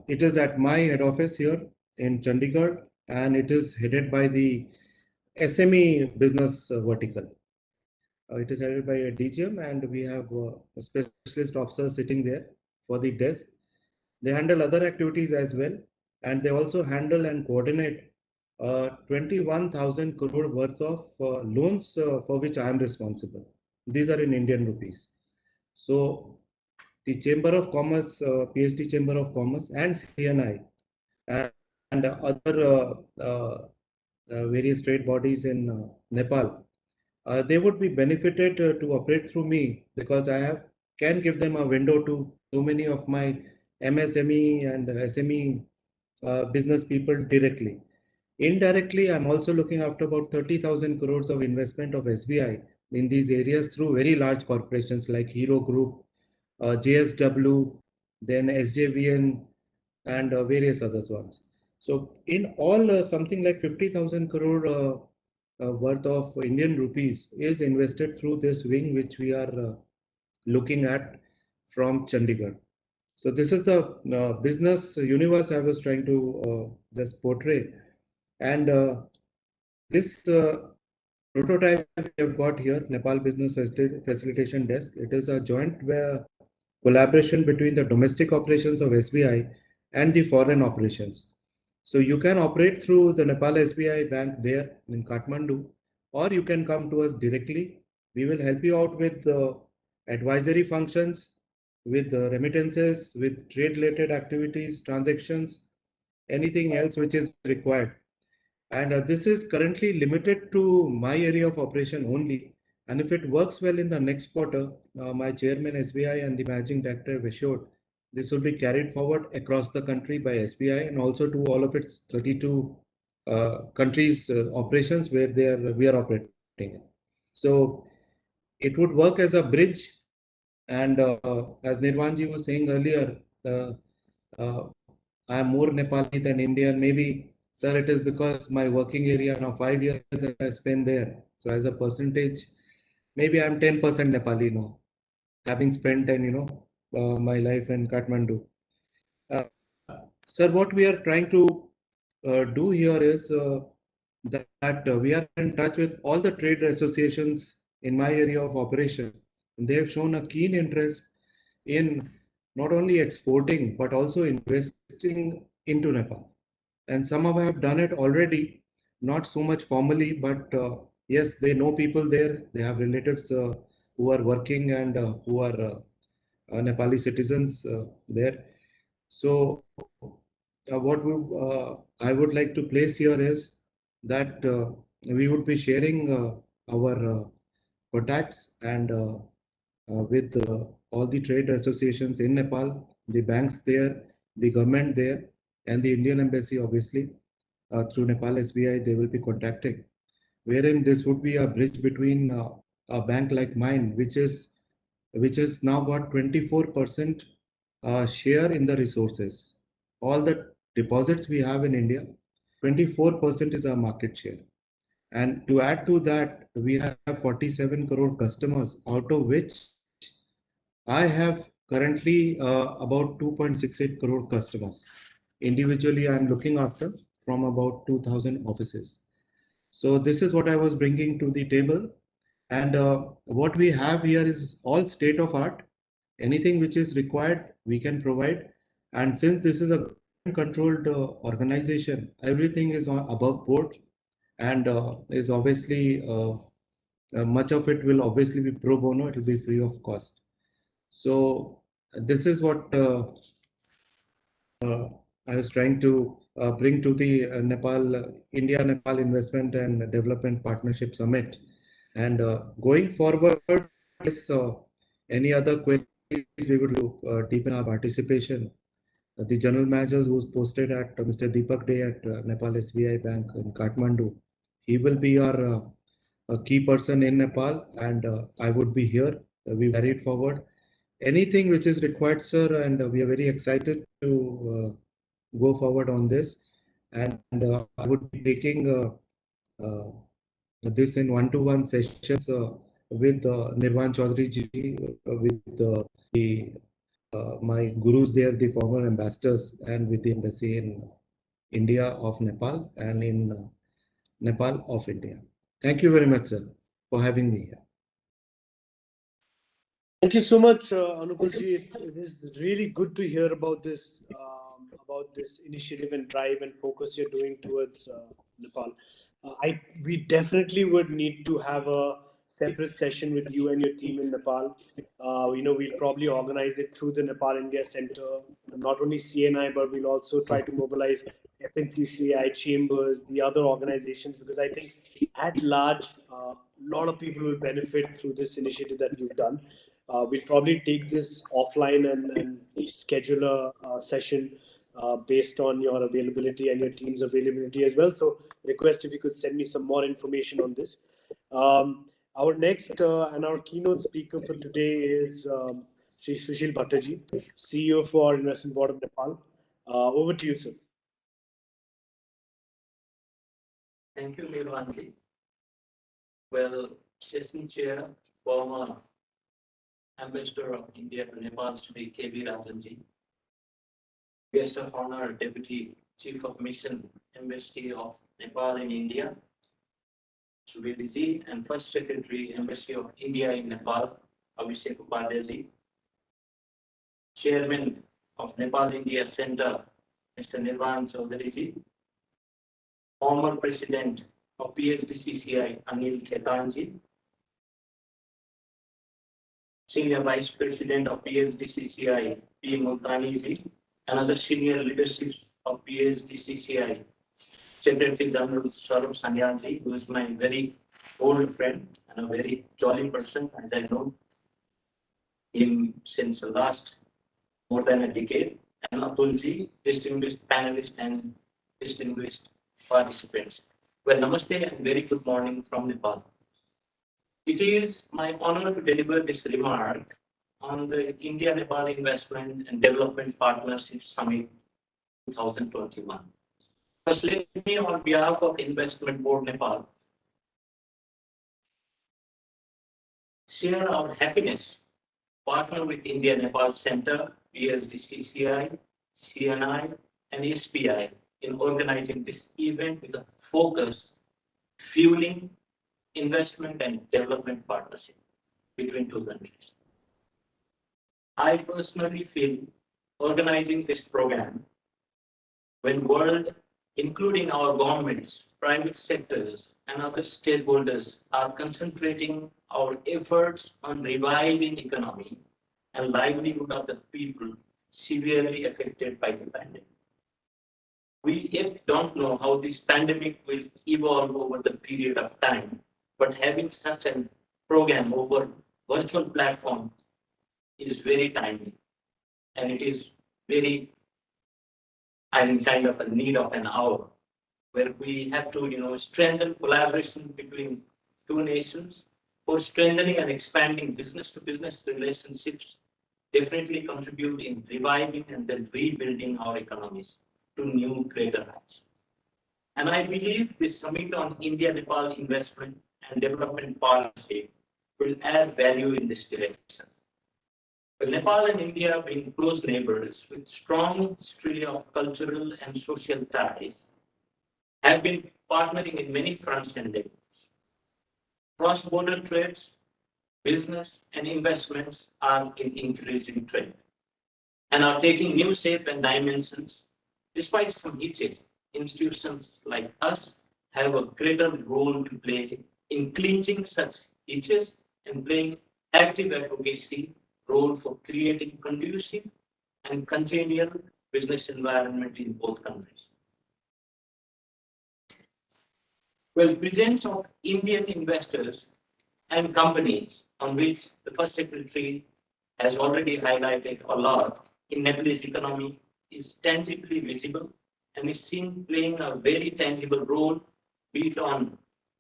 It is at my head office here in Chandigarh, and it is headed by the SME business vertical. It is headed by a DGM, and we have a specialist officer sitting there for the desk. They handle other activities as well, and they also handle and coordinate 21,000 crore worth of loans for which I am responsible. These are in Indian rupees. So the Chamber of Commerce, PhD Chamber of Commerce, and CNI, and other various trade bodies in Nepal, they would be benefited to operate through me, because I have can give them a window to so many of my MSME and SME business people directly. Indirectly, I'm also looking after about 30,000 crores of investment of SBI in these areas through very large corporations like Hero Group, JSW, then SJVN, and various other ones. So in all, something like 50,000 crore worth of Indian rupees is invested through this wing, which we are looking at from Chandigarh. So this is the business universe I was trying to just portray. And this prototype we have got here, Nepal Business Facilitation Desk, it is a joint collaboration between the domestic operations of SBI and the foreign operations. So you can operate through the Nepal SBI Bank there in Kathmandu, or you can come to us directly. We will help you out with advisory functions, with remittances, with trade-related activities, transactions, anything else which is required. And this is currently limited to my area of operation only. And if it works well in the next quarter, my chairman SBI and the managing director have assured this will be carried forward across the country by SBI and also to all of its 32 countries operations where we are operating. So it would work as a bridge. And as Nirvanji was saying earlier, uh, I am more Nepali than Indian. Maybe, sir, it is because my working area now 5 years I spent there. So as a percentage, maybe I'm 10% Nepali now, having spent then my life in Kathmandu. Uh, Sir, what we are trying to do here is that we are in touch with all the trade associations in my area of operation. And they have shown a keen interest in not only exporting but also investing into Nepal. And some of have done it already, not so much formally, but yes, they know people there. They have relatives who are working and who are Nepali citizens there. So what I would like to place here is that we would be sharing our contacts and with all the trade associations in Nepal, the banks there, the government there, and the Indian embassy, obviously, through Nepal SBI, they will be contacting, wherein this would be a bridge between a bank like mine, which has now got 24% share in the resources. All the deposits we have in India, 24% is our market share. And to add to that, we have 47 crore customers, out of which I have currently about 2.68 crore customers. Individually, I'm looking after from about 2,000 offices. So this is what I was bringing to the table. And what we have here is all state of art. Anything which is required, we can provide. And since this is a controlled organization, everything is above board and is obviously much of it will obviously be pro bono. It will be free of cost. So this is what I was trying to bring to the India-Nepal Investment and Development Partnership Summit. And going forward, yes, any other queries we would deepen our participation. The general manager who's posted at Mr. Deepak Day at Nepal SBI Bank in Kathmandu, he will be our a key person in Nepal, and I would be here. We carry it forward. Anything which is required, sir, and we are very excited to go forward on this. And I would be taking this in one-to-one sessions with Nirvan Chaudhary ji, with the my gurus there, the former ambassadors, and with the embassy in India of Nepal and in Nepal of India. Thank you very much, sir, for having me here. Thank you so much, Anukulji. It is really good to hear about this initiative and drive and focus you're doing towards Nepal. We definitely would need to have a separate session with you and your team in Nepal. We'll probably organize it through the Nepal India Center, not only CNI, but we'll also try to mobilize FNCCI chambers, the other organizations, because I think at large, a lot of people will benefit through this initiative that you've done. We'll probably take this offline and schedule a session based on your availability and your team's availability as well. So request if you could send me some more information on this. Our next and our keynote speaker for today is Shri Sushil Bhattaji, CEO for Investment Board of Nepal. Over to you, sir. Thank you, Nirvanji. Well, Session Chair, former Ambassador of India to Nepal, Shri K.V. Rajanji, Guest of Honor, Deputy Chief of Mission, Embassy of Nepal in India, Subediji, and First Secretary, Embassy of India in Nepal, Abhishek Upadhyayji, Chairman of Nepal India Center, Mr. Nirvan Chaudharyji, former President of PSDCCI, Anil Khetanji, Senior Vice President of PSDCCI, P. Multaniji, another senior leadership of PSDCCI, Secretary General Saurabh Sanyalji, who is my very old friend and a very jolly person, as I know him since the last more than a decade, and Atulji, distinguished panelists and distinguished participants. Well, namaste and very good morning from Nepal. It is my honor to deliver this remark on the India-Nepal Investment and Development Partnership Summit 2021. First, let me, on behalf of Investment Board Nepal, share our happiness, partner with India-Nepal Center, PSDCCI, CNI, and SPI in organizing this event with a focus fueling investment and development partnership between two countries. I personally feel organizing this program when world, including our governments, private sectors, and other stakeholders are concentrating our efforts on reviving economy and livelihood of the people severely affected by the pandemic. We yet don't know how this pandemic will evolve over the period of time, but having such a program over virtual platform is very timely, and it is very, I'm kind of a need of an hour, where we have to, strengthen collaboration between two nations for strengthening and expanding business-to-business relationships, definitely contribute in reviving and then rebuilding our economies to new greater heights. And I believe this summit on India-Nepal investment and development partnership will add value in this direction. Well, Nepal and India being close neighbors with strong history of cultural and social ties have been partnering in many fronts and levels. Cross-border trades, business, and investments are in increasing trend and are taking new shape and dimensions. Despite some hitches, institutions like us have a greater role to play in clinching such hitches and playing active advocacy role for creating conducive and congenial business environment in both countries. Well, presence of Indian investors and companies, on which the first secretary has already highlighted a lot in Nepalese economy, is tangibly visible and is seen playing a very tangible role, be it on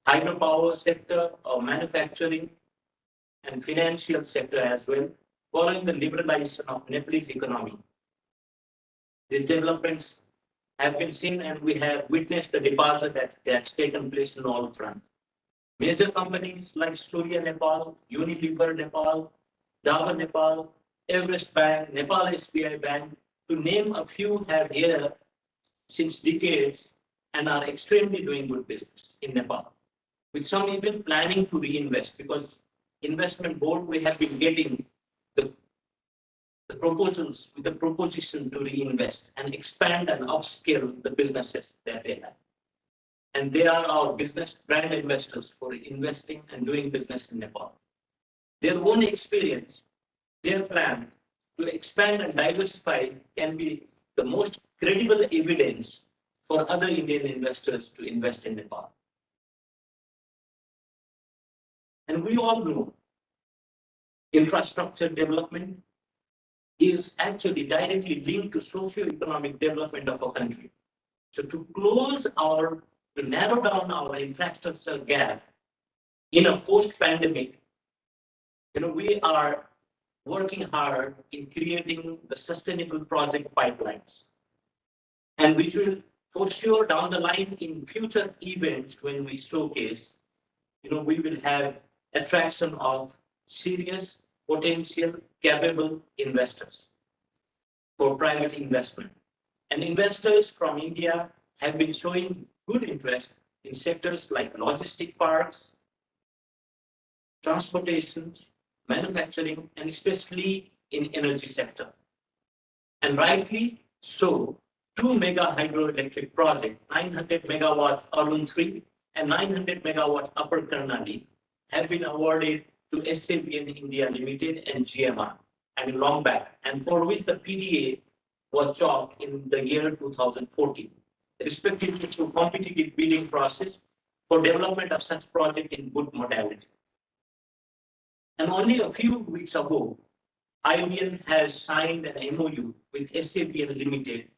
hydropower sector or manufacturing and financial sector as well, following the liberalization of Nepalese economy. These developments have been seen, and we have witnessed the departure that's taken place in all fronts. Major companies like Surya Nepal, Unilever Nepal, Java Nepal, Everest Bank, Nepal SBI Bank, to name a few, have here since decades and are extremely doing good business in Nepal, with some even planning to reinvest, because investment board we have been getting the proposals with the proposition to reinvest and expand and upscale the businesses that they have. And they are our business brand investors for investing and doing business in Nepal. Their own experience, their plan to expand and diversify can be the most credible evidence for other Indian investors to invest in Nepal. And we all know infrastructure development is actually directly linked to socio-economic development of a country. So to narrow down our infrastructure gap in a post-pandemic, we are working hard in creating the sustainable project pipelines, and which will for sure down the line in future events when we showcase, we will have attraction of serious, potential, capable investors for private investment. And investors from India have been showing good interest in sectors like logistic parks, transportation, manufacturing, and especially in energy sector. And rightly so, two mega hydroelectric projects, 900 megawatt Arun 3 and 900 megawatt Upper Karnali, have been awarded to SABN India Limited and GMR, and long back, and for which the PDA was chalked in the year 2014, respectively through competitive bidding process for development of such project in good modality. And only a few weeks ago, IBN has signed an MOU with SABN Limited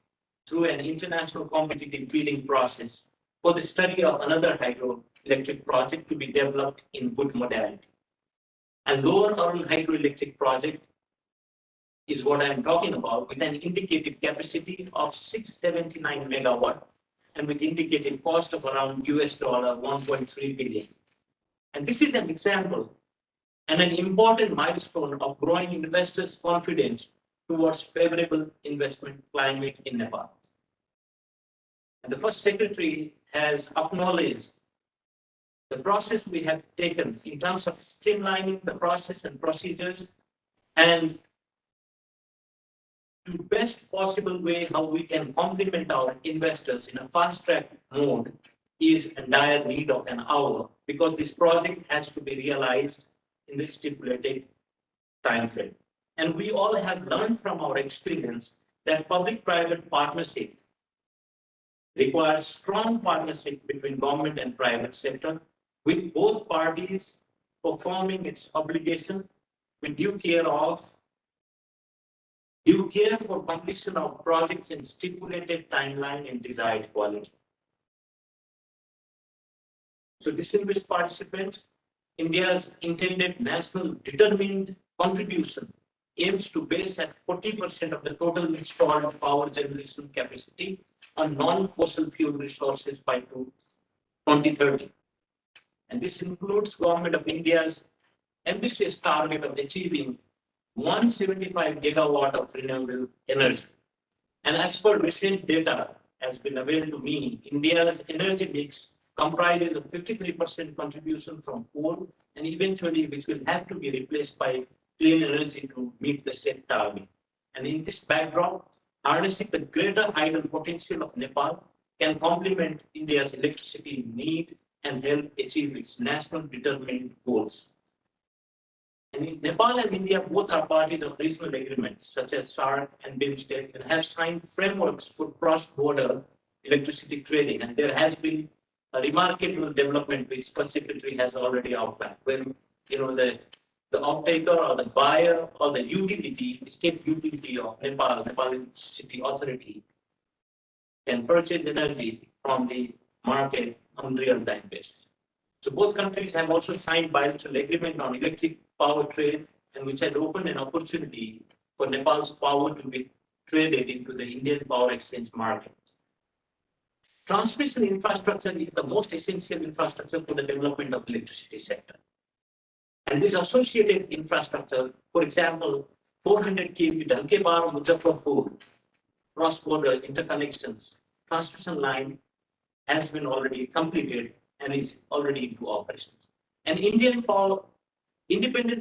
through an international competitive bidding process for the study of another hydroelectric project to be developed in good modality. And Lower Arun hydroelectric project is what I'm talking about, with an indicated capacity of 679 megawatt and with indicated cost of around $1.3 billion. And this is an example and an important milestone of growing investors' confidence towards favorable investment climate in Nepal. And the first secretary has acknowledged the process we have taken in terms of streamlining the process and procedures, and to best possible way how we can complement our investors in a fast track mode is a dire need of an hour, because this project has to be realized in the stipulated time frame. And we all have learned from our experience that public-private partnership requires strong partnership between government and private sector, with both parties performing its obligation with due care for completion of projects in stipulated timeline and desired quality. So distinguished participants, India's intended national determined contribution aims to base at 40% of the total installed power generation capacity on non-fossil fuel resources by 2030. And this includes Government of India's ambitious target of achieving 175 gigawatt of renewable energy. And as per recent data has been available to me, India's energy mix comprises of 53% contribution from coal, and eventually which will have to be replaced by clean energy to meet the set target. And in this backdrop, harnessing the greater hydro potential of Nepal can complement India's electricity need and help achieve its national determined goals. And in Nepal and India both are parties of regional agreements such as SAARC and BIMSTEC and have signed frameworks for cross-border electricity trading. And there has been a remarkable development which the Secretary has already outlined, where the off-taker or the buyer or the utility, state utility of Nepal Electricity Authority can purchase energy from the market on real-time basis. So both countries have also signed bilateral agreement on electric power trade, and which has opened an opportunity for Nepal's power to be traded into the Indian power exchange market. Transmission infrastructure is the most essential infrastructure for the development of the electricity sector. And this associated infrastructure, for example, 400 kV Dalkebar Muzaffarpur cross-border interconnections transmission line has been already completed and is already into operations. And independent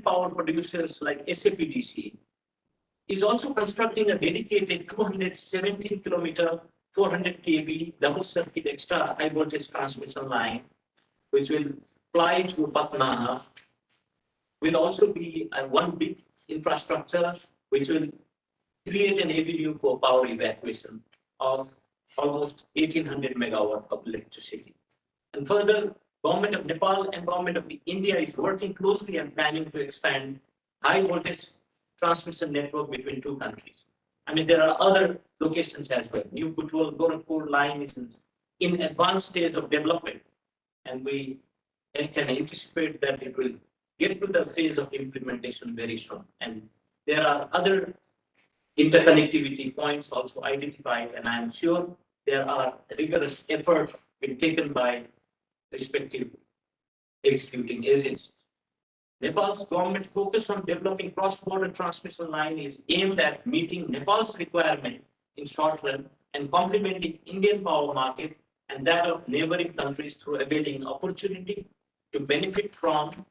power producers like SAPDC is also constructing a dedicated 217 kilometer 400 kV double circuit extra high voltage transmission line, which will fly to Patna, will also be one big infrastructure which will create an avenue for power evacuation of almost 1800 megawatt of electricity. And further, Government of Nepal and Government of India is working closely and planning to expand high voltage transmission network between two countries. I mean, there are other locations as well. New Kutwal Gorakhpur line is in advanced stage of development, and we can anticipate that it will get to the phase of implementation very soon. And there are other interconnectivity points also identified, and I am sure there are rigorous efforts being taken by respective executing agencies. Nepal's government focus on developing cross-border transmission line is aimed at meeting Nepal's requirement in short run and complementing Indian power market and that of neighboring countries through availing opportunity to benefit from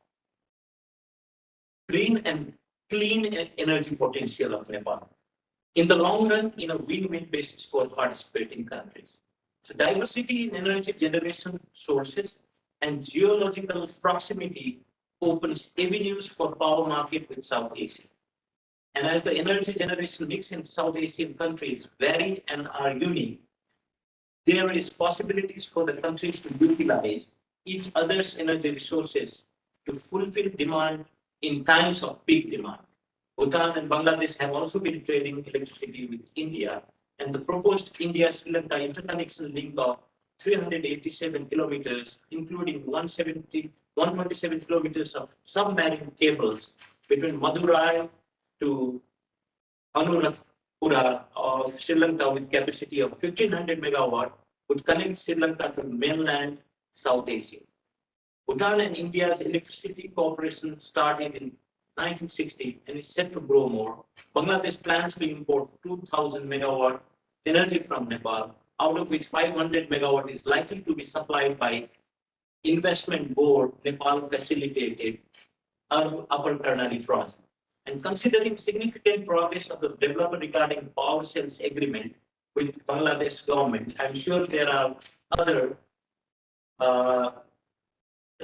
green and clean energy potential of Nepal. In the long run, in a win-win basis for participating countries. So diversity in energy generation sources and geological proximity opens avenues for power market with South Asia. And as the energy generation mix in South Asian countries vary and are unique, there is possibilities for the countries to utilize each other's energy resources to fulfill demand in times of peak demand. Bhutan and Bangladesh have also been trading electricity with India, and the proposed India-Sri Lanka interconnection link of 387 kilometers, including 127 kilometers of submarine cables between Madurai to Anuradhapura of Sri Lanka with capacity of 1500 megawatt would connect Sri Lanka to mainland South Asia. Bhutan and India's electricity cooperation started in 1960 and is set to grow more. Bangladesh plans to import 2000 megawatt energy from Nepal, out of which 500 megawatt is likely to be supplied by investment board Nepal facilitated Upper Karnali project. And considering significant progress of the development regarding power sales agreement with Bangladesh government, I'm sure there are other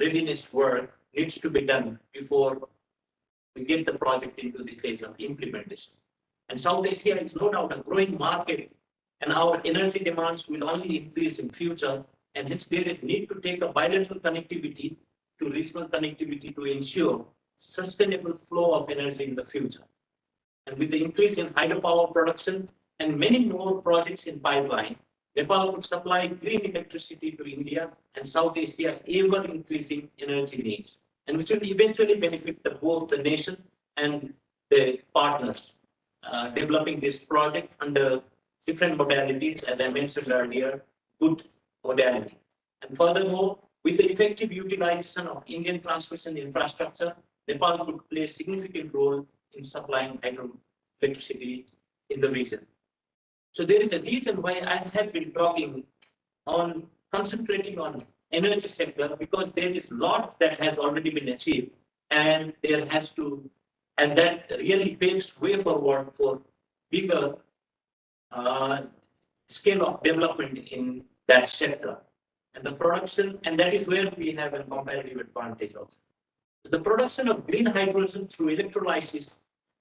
readiness work needs to be done before we get the project into the phase of implementation. And South Asia is no doubt a growing market, and our energy demands will only increase in future, and hence there is need to take a bilateral connectivity to regional connectivity to ensure sustainable flow of energy in the future. And with the increase in hydropower production and many more projects in pipeline, Nepal would supply green electricity to India and South Asia, ever increasing energy needs, and which will eventually benefit both the nation and the partners developing this project under different modalities, as I mentioned earlier, good modality. And furthermore, with the effective utilization of Indian transmission infrastructure, Nepal could play a significant role in supplying hydroelectricity in the region. So there is a reason why I have been concentrating on energy sector, because there is a lot that has already been achieved, and that really paves way forward for bigger scale of development in that sector. And the production, and that is where we have a comparative advantage of. The production of green hydrogen through electrolysis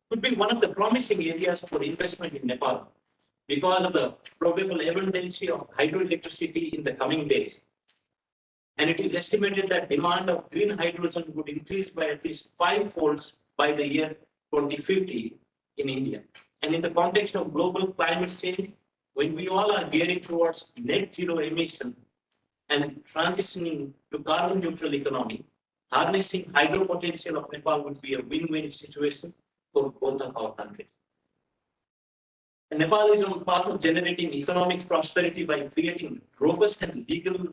could be one of the promising areas for investment in Nepal because of the probable abundance of hydroelectricity in the coming days. And it is estimated that demand of green hydrogen would increase by at least 5-fold by the year 2050 in India. And in the context of global climate change, when we all are gearing towards net zero emission and transitioning to carbon neutral economy, harnessing hydro potential of Nepal would be a win-win situation for both of our countries. And Nepal is on the path of generating economic prosperity by creating robust and legal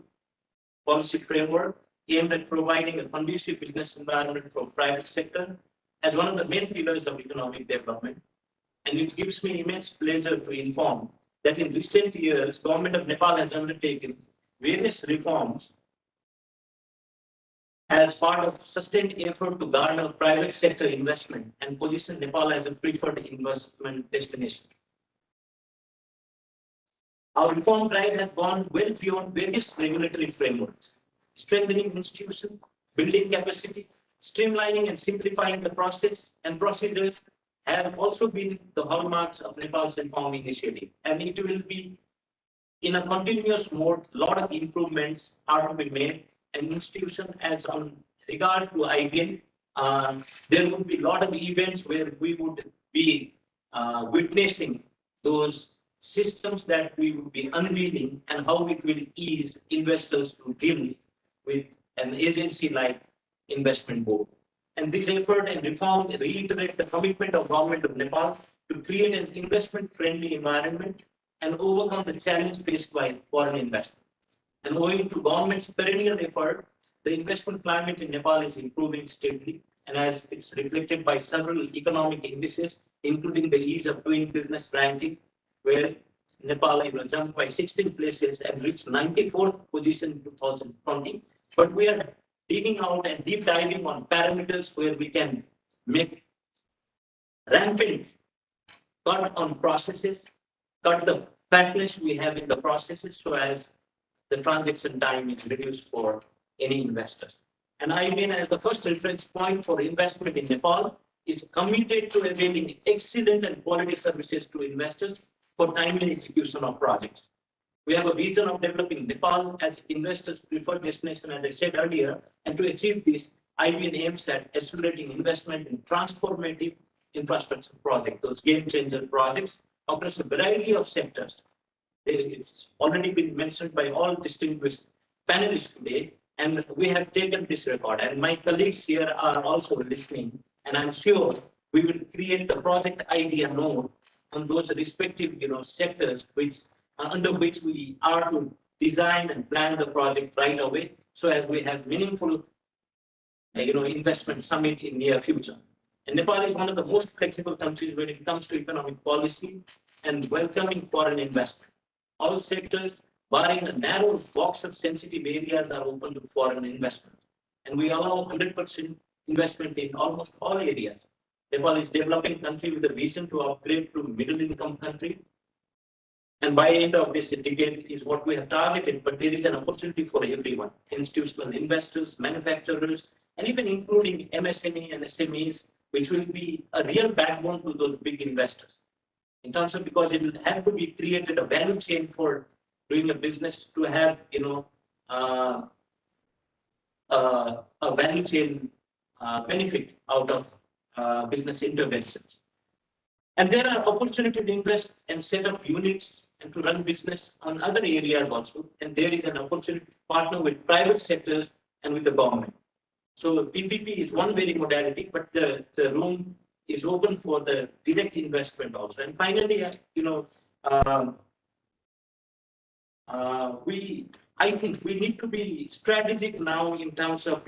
policy framework aimed at providing a conducive business environment for private sector as one of the main pillars of economic development. And it gives me immense pleasure to inform that in recent years, government of Nepal has undertaken various reforms as part of sustained effort to garner private sector investment and position Nepal as a preferred investment destination. Our reform drive has gone well beyond various regulatory frameworks, strengthening institutions, building capacity, streamlining and simplifying the process and procedures have also been the hallmarks of Nepal's reform initiative. And it will be in a continuous mode. A lot of improvements are to be made, and institution as on regard to IBN, there would be a lot of events where we would be witnessing those systems that we would be unveiling and how it will ease investors to deal with an agency like investment board. And this effort and reform reiterate the commitment of government of Nepal to create an investment-friendly environment and overcome the challenge faced by foreign investment. And owing to government's perennial effort, the investment climate in Nepal is improving steadily, and as it's reflected by several economic indices, including the ease of doing business ranking, where Nepal jumped by 16 places and reached 94th position in 2020. But we are digging out and deep diving on parameters where we can make rampant cut on processes, cut the fatness we have in the processes so as the transaction time is reduced for any investors. And IBN, as the first reference point for investment in Nepal, is committed to availing excellent and quality services to investors for timely execution of projects. We have a vision of developing Nepal as investors' preferred destination, as I said earlier, and to achieve this, IBN aims at accelerating investment in transformative infrastructure projects, those game-changer projects across a variety of sectors. It's already been mentioned by all distinguished panelists today, and we have taken this record, and my colleagues here are also listening, and I'm sure we will create the project idea node on those respective sectors which under which we are to design and plan the project right away, so as we have meaningful investment summit in near future. And Nepal is one of the most flexible countries when it comes to economic policy and welcoming foreign investment. All sectors, barring a narrow box of sensitive areas, are open to foreign investment. And we allow 100% investment in almost all areas. Nepal is a developing country with a vision to upgrade to middle income country. And by end of this decade is what we have targeted, but there is an opportunity for everyone, institutional investors, manufacturers, and even including MSME and SMEs, which will be a real backbone to those big investors. In terms of, because it will have to be created a value chain for doing a business to have, a value chain benefit out of business interventions. And there are opportunities to invest and set up units and to run business on other areas also. And there is an opportunity to partner with private sectors and with the government. So PPP is one very modality, but the room is open for the direct investment also. And finally, I think we need to be strategic now in terms of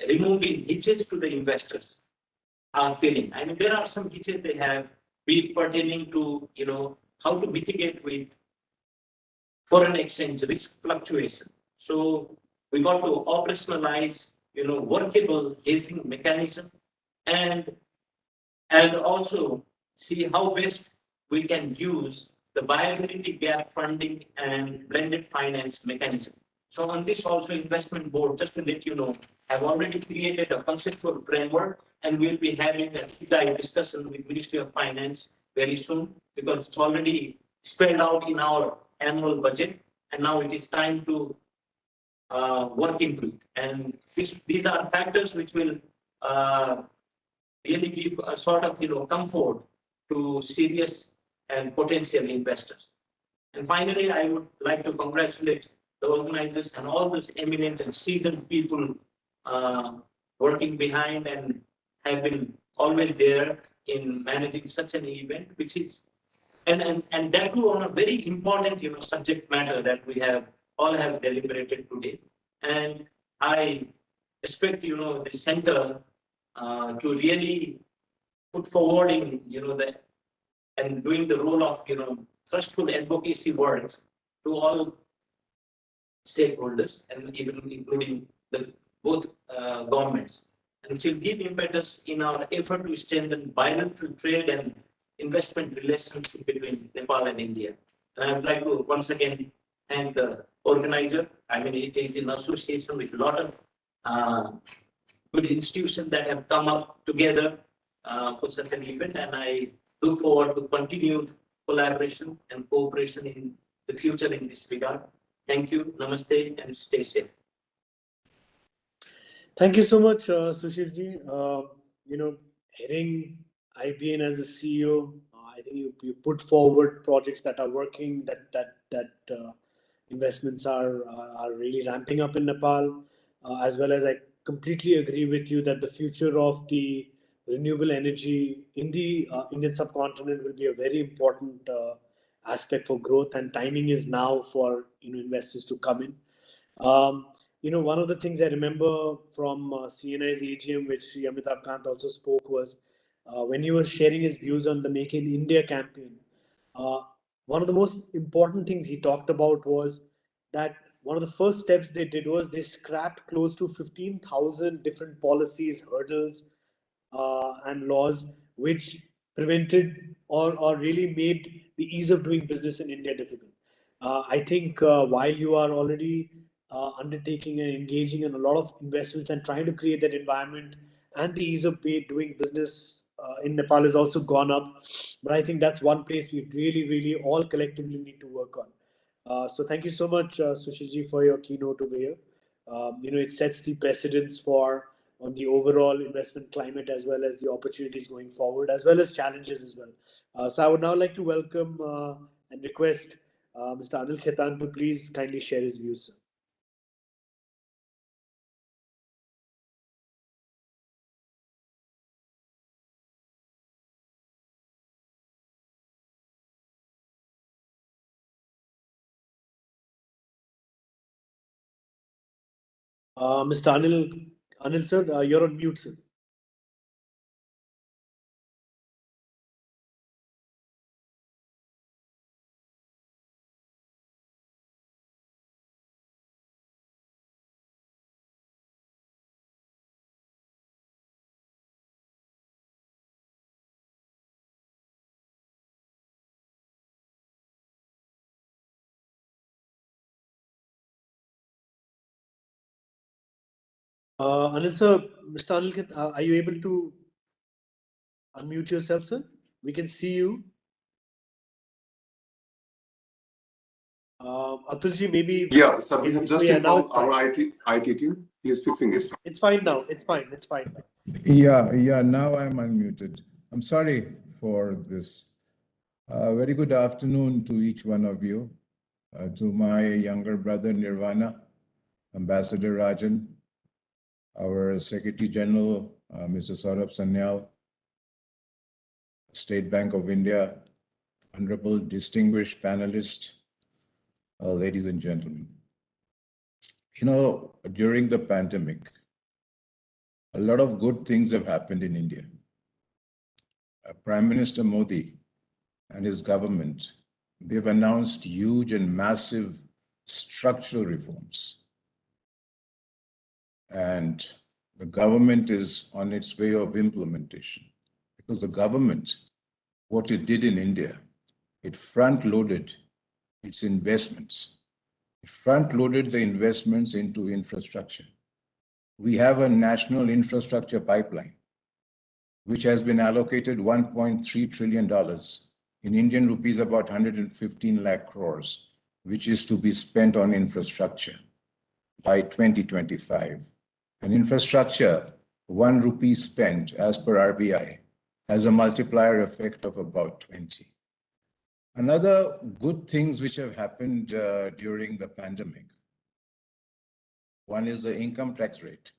removing hitches to the investors are feeling. I mean, there are some hitches they have, be pertaining to how to mitigate with foreign exchange risk fluctuation. So we got to operationalize workable hedging mechanism and also see how best we can use the viability gap funding and blended finance mechanism. So on this also investment board, just to let you know, have already created a conceptual framework and we'll be having a deep dive discussion with Ministry of Finance very soon because it's already spelled out in our annual budget and now it is time to work into it. And these are factors which will really give a sort of comfort to serious and potential investors. And finally, I would like to congratulate the organizers and all those eminent and seasoned people working behind and have been always there in managing such an event, which is and that too on a very important subject matter that we have all have deliberated today. And I expect the center to really put forward in the and doing the role of trustful advocacy work to all stakeholders and even including the both governments, and which will give impetus in our effort to strengthen bilateral trade and investment relationship between Nepal and India. And I would like to once again thank the organizer. I mean, it is in association with a lot of good institutions that have come up together for such an event, and I look forward to continued collaboration and cooperation in the future in this regard. Thank you, namaste, and stay safe. Thank you so much, Sushilji. Heading IBN as a CEO, I think you put forward projects that are working, that investments are really ramping up in Nepal, as well as I completely agree with you that the future of the renewable energy in the Indian subcontinent will be a very important aspect for growth, and timing is now for investors to come in. One of the things I remember from CNI's AGM, which Sri Amitabh Kant also spoke, was when he was sharing his views on the Make in India campaign. One of the most important things he talked about was that one of the first steps they did was they scrapped close to 15,000 different policies, hurdles, and laws which prevented or really made the ease of doing business in India difficult. I think while you are already undertaking and engaging in a lot of investments and trying to create that environment, and the ease of doing business in Nepal has also gone up. But I think that's one place we really, really all collectively need to work on. So thank you so much, Sushilji, for your keynote over here. It sets the precedence for on the overall investment climate as well as the opportunities going forward, as well as challenges as well. So I would now like to welcome and request Mr. Anil Khetan to please kindly share his views, sir. Mr. Anil sir, you're on mute, sir. Anil sir, Mr. Anil, are you able to unmute yourself, sir? We can see you. Atulji, maybe. Yeah, sir, we have just informed our IT team He's fixing his. It's fine now. It's fine. It's fine now. Yeah, now I'm unmuted. I'm sorry for this. Very good afternoon to each one of you. To my younger brother Nirvana, Ambassador Rajan, our Secretary General, Mr. Saurabh Sanyal, State Bank of India, honorable distinguished panelists, ladies and gentlemen. You know, during the pandemic, a lot of good things have happened in India. Prime Minister Modi and his government, they've announced huge and massive structural reforms. And the government is on its way of implementation. Because the government, what it did in India, it front-loaded its investments. It front-loaded the investments into infrastructure. We have a national infrastructure pipeline, which has been allocated $1.3 trillion, in Indian rupees about 115 lakh crores, which is to be spent on infrastructure by 2025. And infrastructure, 1 rupee spent as per RBI, has a multiplier effect of about 20. Another good things which have happened during the pandemic, one is the income tax rate.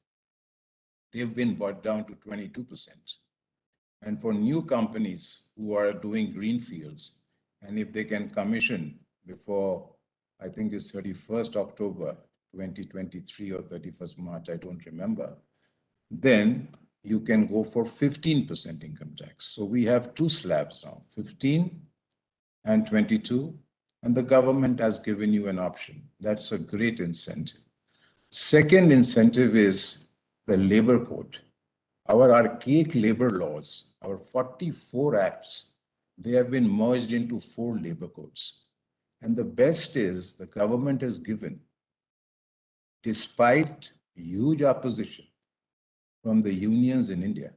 They've been brought down to 22%. And for new companies who are doing greenfields, and if they can commission before, I think it's 31st October 2023 or 31st March, I don't remember, then you can go for 15% income tax. So we have two slabs now, 15 and 22, and the government has given you an option. That's a great incentive. Second incentive is the labor code. Our archaic labor laws, our 44 acts, they have been merged into 4 labor codes. And the best is the government has given, despite huge opposition from the unions in India,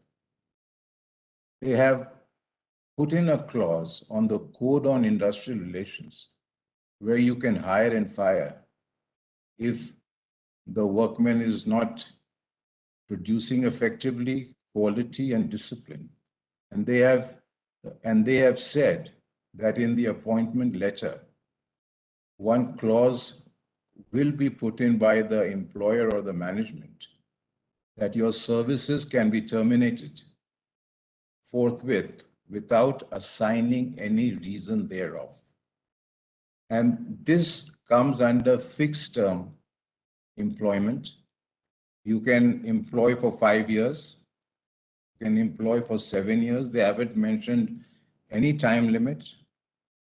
they have put in a clause on the Code on Industrial Relations where you can hire and fire if the workman is not producing effectively, quality and discipline. And they have said that in the appointment letter, one clause will be put in by the employer or the management that your services can be terminated forthwith without assigning any reason thereof. And this comes under fixed term employment. You can employ for 5 years, you can employ for 7 years. They haven't mentioned any time limit.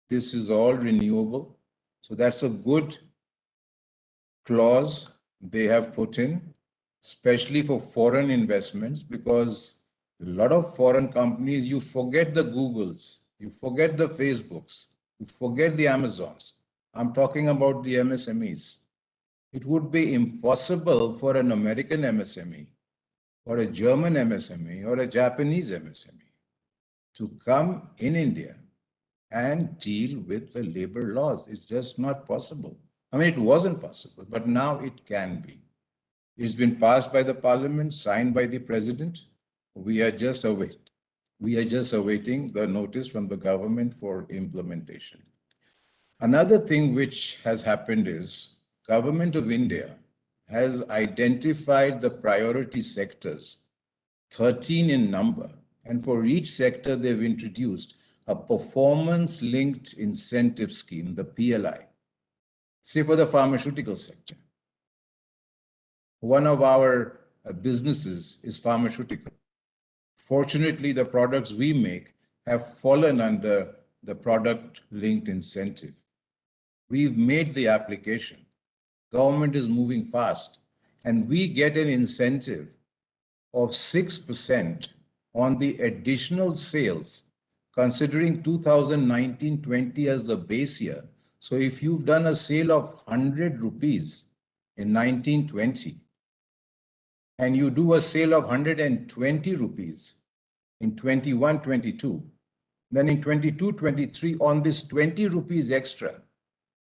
This is all renewable. So that's a good clause they have put in, especially for foreign investments, because a lot of foreign companies, you forget the Googles, you forget the Facebooks, you forget the Amazons. I'm talking about the MSMEs. It would be impossible for an American MSME or a German MSME or a Japanese MSME to come in India and deal with the labor laws. It's just not possible. I mean, it wasn't possible, but now it can be. It's been passed by the parliament, signed by the president. We are just awaiting the notice from the government for implementation. Another thing which has happened is Government of India has identified the priority sectors, 13 in number, and for each sector they've introduced a performance-linked incentive scheme, the PLI. Say for the pharmaceutical sector. One of our businesses is pharmaceutical. Fortunately, the products we make have fallen under the product-linked incentive. We've made the application. Government is moving fast, and we get an incentive of 6% on the additional sales, considering 2019-20 as the base year. So if you've done a sale of 100 rupees in 1920, and you do a sale of 120 rupees in 21-22, then in 22-23, on this 20 rupees extra,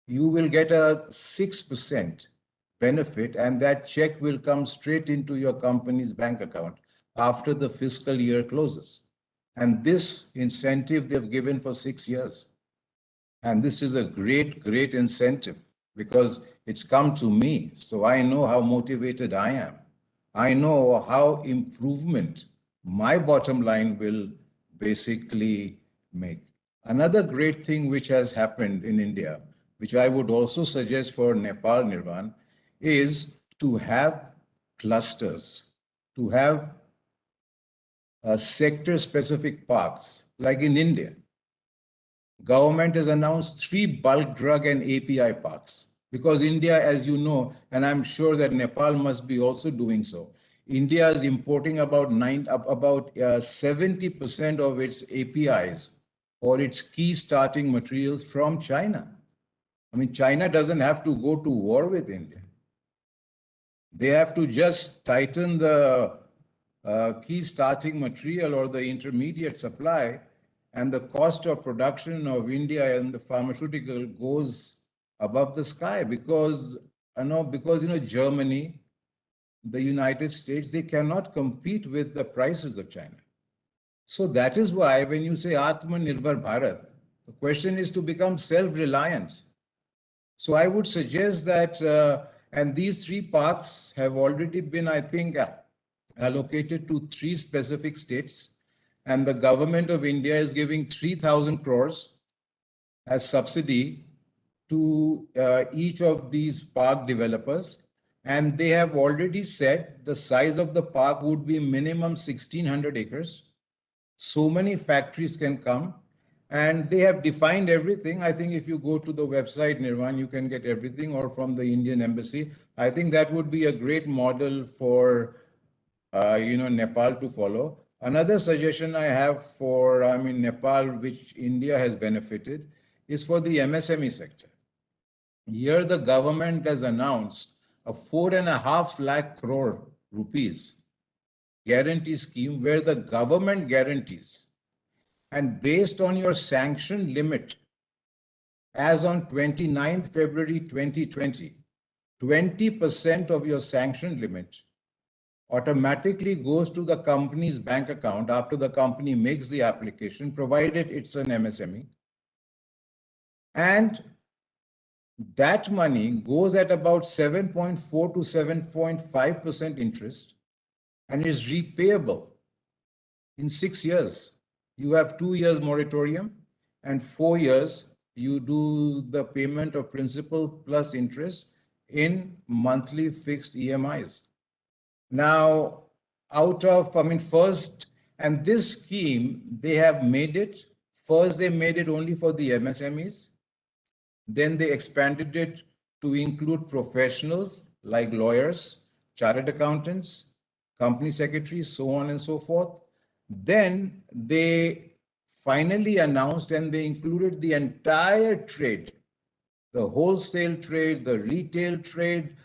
you will get a 6% benefit, and that check will come straight into your company's bank account after the fiscal year closes. And this incentive they've given for 6 years. And this is a great, great incentive because it's come to me. So I know how motivated I am. I know how improvement my bottom line will basically make. Another great thing which has happened in India, which I would also suggest for Nepal, Nirvan, is to have clusters, to have sector-specific parks, like in India. Government has announced 3 bulk drug and API parks because India, as you know, and I'm sure that Nepal must be also doing so. India is importing about 70% of its APIs or its key starting materials from China. I mean, China doesn't have to go to war with India. They have to just tighten the key starting material or the intermediate supply, and the cost of production of India and the pharmaceutical goes above the sky because Germany, the United States, they cannot compete with the prices of China. So that is why when you say Atmanirbhar Bharat, the question is to become self-reliant. So I would suggest that, and these 3 parks have already been, I think, allocated to 3 specific states, and the government of India is giving 3,000 crores as subsidy to each of these park developers. And they have already said the size of the park would be minimum 1,600 acres. So many factories can come, and they have defined everything. I think if you go to the website, Nirvan, you can get everything, or from the Indian Embassy. I think that would be a great model for Nepal to follow. Another suggestion I have for, Nepal, which India has benefited, is for the MSME sector. Here, the government has announced a 4.5 lakh crore rupees guarantee scheme where the government guarantees. And based on your sanction limit, as on 29th February 2020, 20% of your sanction limit automatically goes to the company's bank account after the company makes the application, provided it's an MSME. And that money goes at about 7.4 to 7.5% interest and is repayable in 6 years. You have 2 years moratorium, and 4 years you do the payment of principal plus interest in monthly fixed EMIs. Now, first, and this scheme, they have made it, first they made it only for the MSMEs, then they expanded it to include professionals like lawyers, chartered accountants, company secretaries, so on and so forth. Then they finally announced and they included the entire trade, the wholesale trade, the retail trade.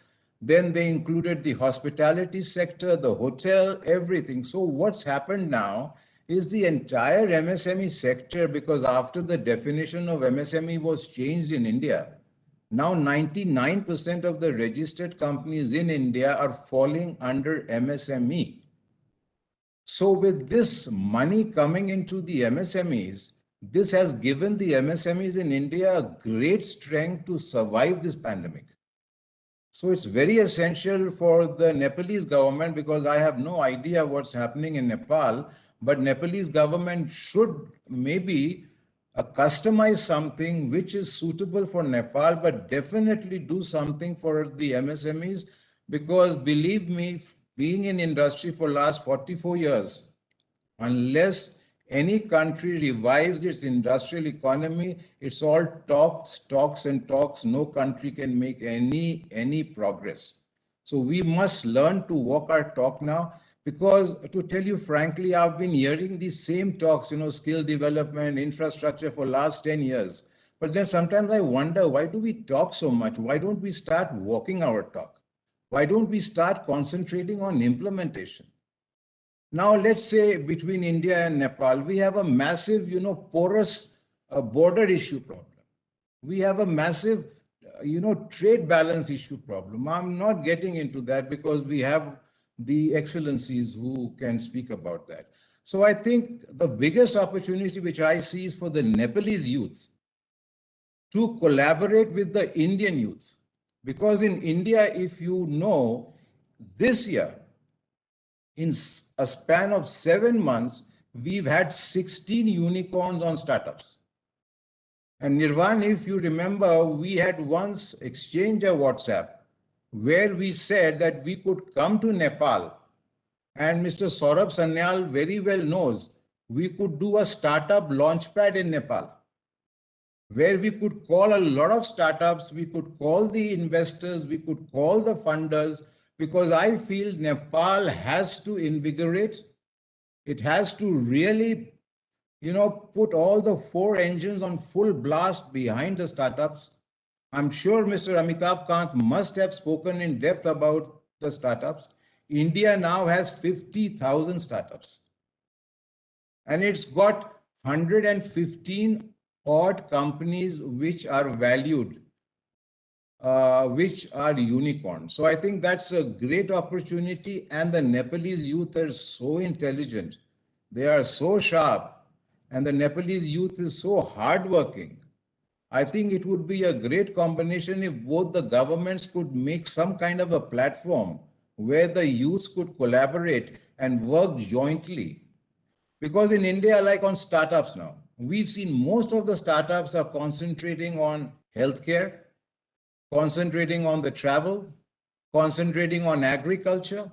Then they included the hospitality sector, the hotel, everything. So what's happened now is the entire MSME sector, because after the definition of MSME was changed in India, now 99% of the registered companies in India are falling under MSME. So with this money coming into the MSMEs, this has given the MSMEs in India a great strength to survive this pandemic. So it's very essential for the Nepalese government, because I have no idea what's happening in Nepal, but Nepalese government should maybe customize something which is suitable for Nepal, but definitely do something for the MSMEs, because believe me, being in industry for last 44 years, unless any country revives its industrial economy, it's all talks, talks and talks. No country can make any progress. So we must learn to walk our talk now, because to tell you frankly, I've been hearing these same talks, skill development, infrastructure for last 10 years. But then sometimes I wonder, why do we talk so much? Why don't we start walking our talk? Why don't we start concentrating on implementation? Now, let's say between India and Nepal, we have a massive, porous border issue problem. We have a massive trade balance issue problem. I'm not getting into that because we have the excellencies who can speak about that. So I think the biggest opportunity which I see is for the Nepalese youth to collaborate with the Indian youth. Because in India, if you know, this year, in a span of 7 months, we've had 16 unicorns on startups. And Nirvan, if you remember, we had once exchanged a WhatsApp where we said that we could come to Nepal. And Mr. Saurabh Sanyal very well knows we could do a startup launchpad in Nepal where we could call a lot of startups, we could call the investors, we could call the funders, because I feel Nepal has to invigorate. It has to really, put all the four engines on full blast behind the startups. I'm sure Mr. Amitabh Kant must have spoken in depth about the startups. India now has 50,000 startups. And it's got 115 odd companies which are valued, which are unicorns. So I think that's a great opportunity. And the Nepalese youth are so intelligent. They are so sharp. And the Nepalese youth is so hardworking. I think it would be a great combination if both the governments could make some kind of a platform where the youths could collaborate and work jointly. Because in India, like on startups now, we've seen most of the startups are concentrating on healthcare, concentrating on the travel, concentrating on agriculture.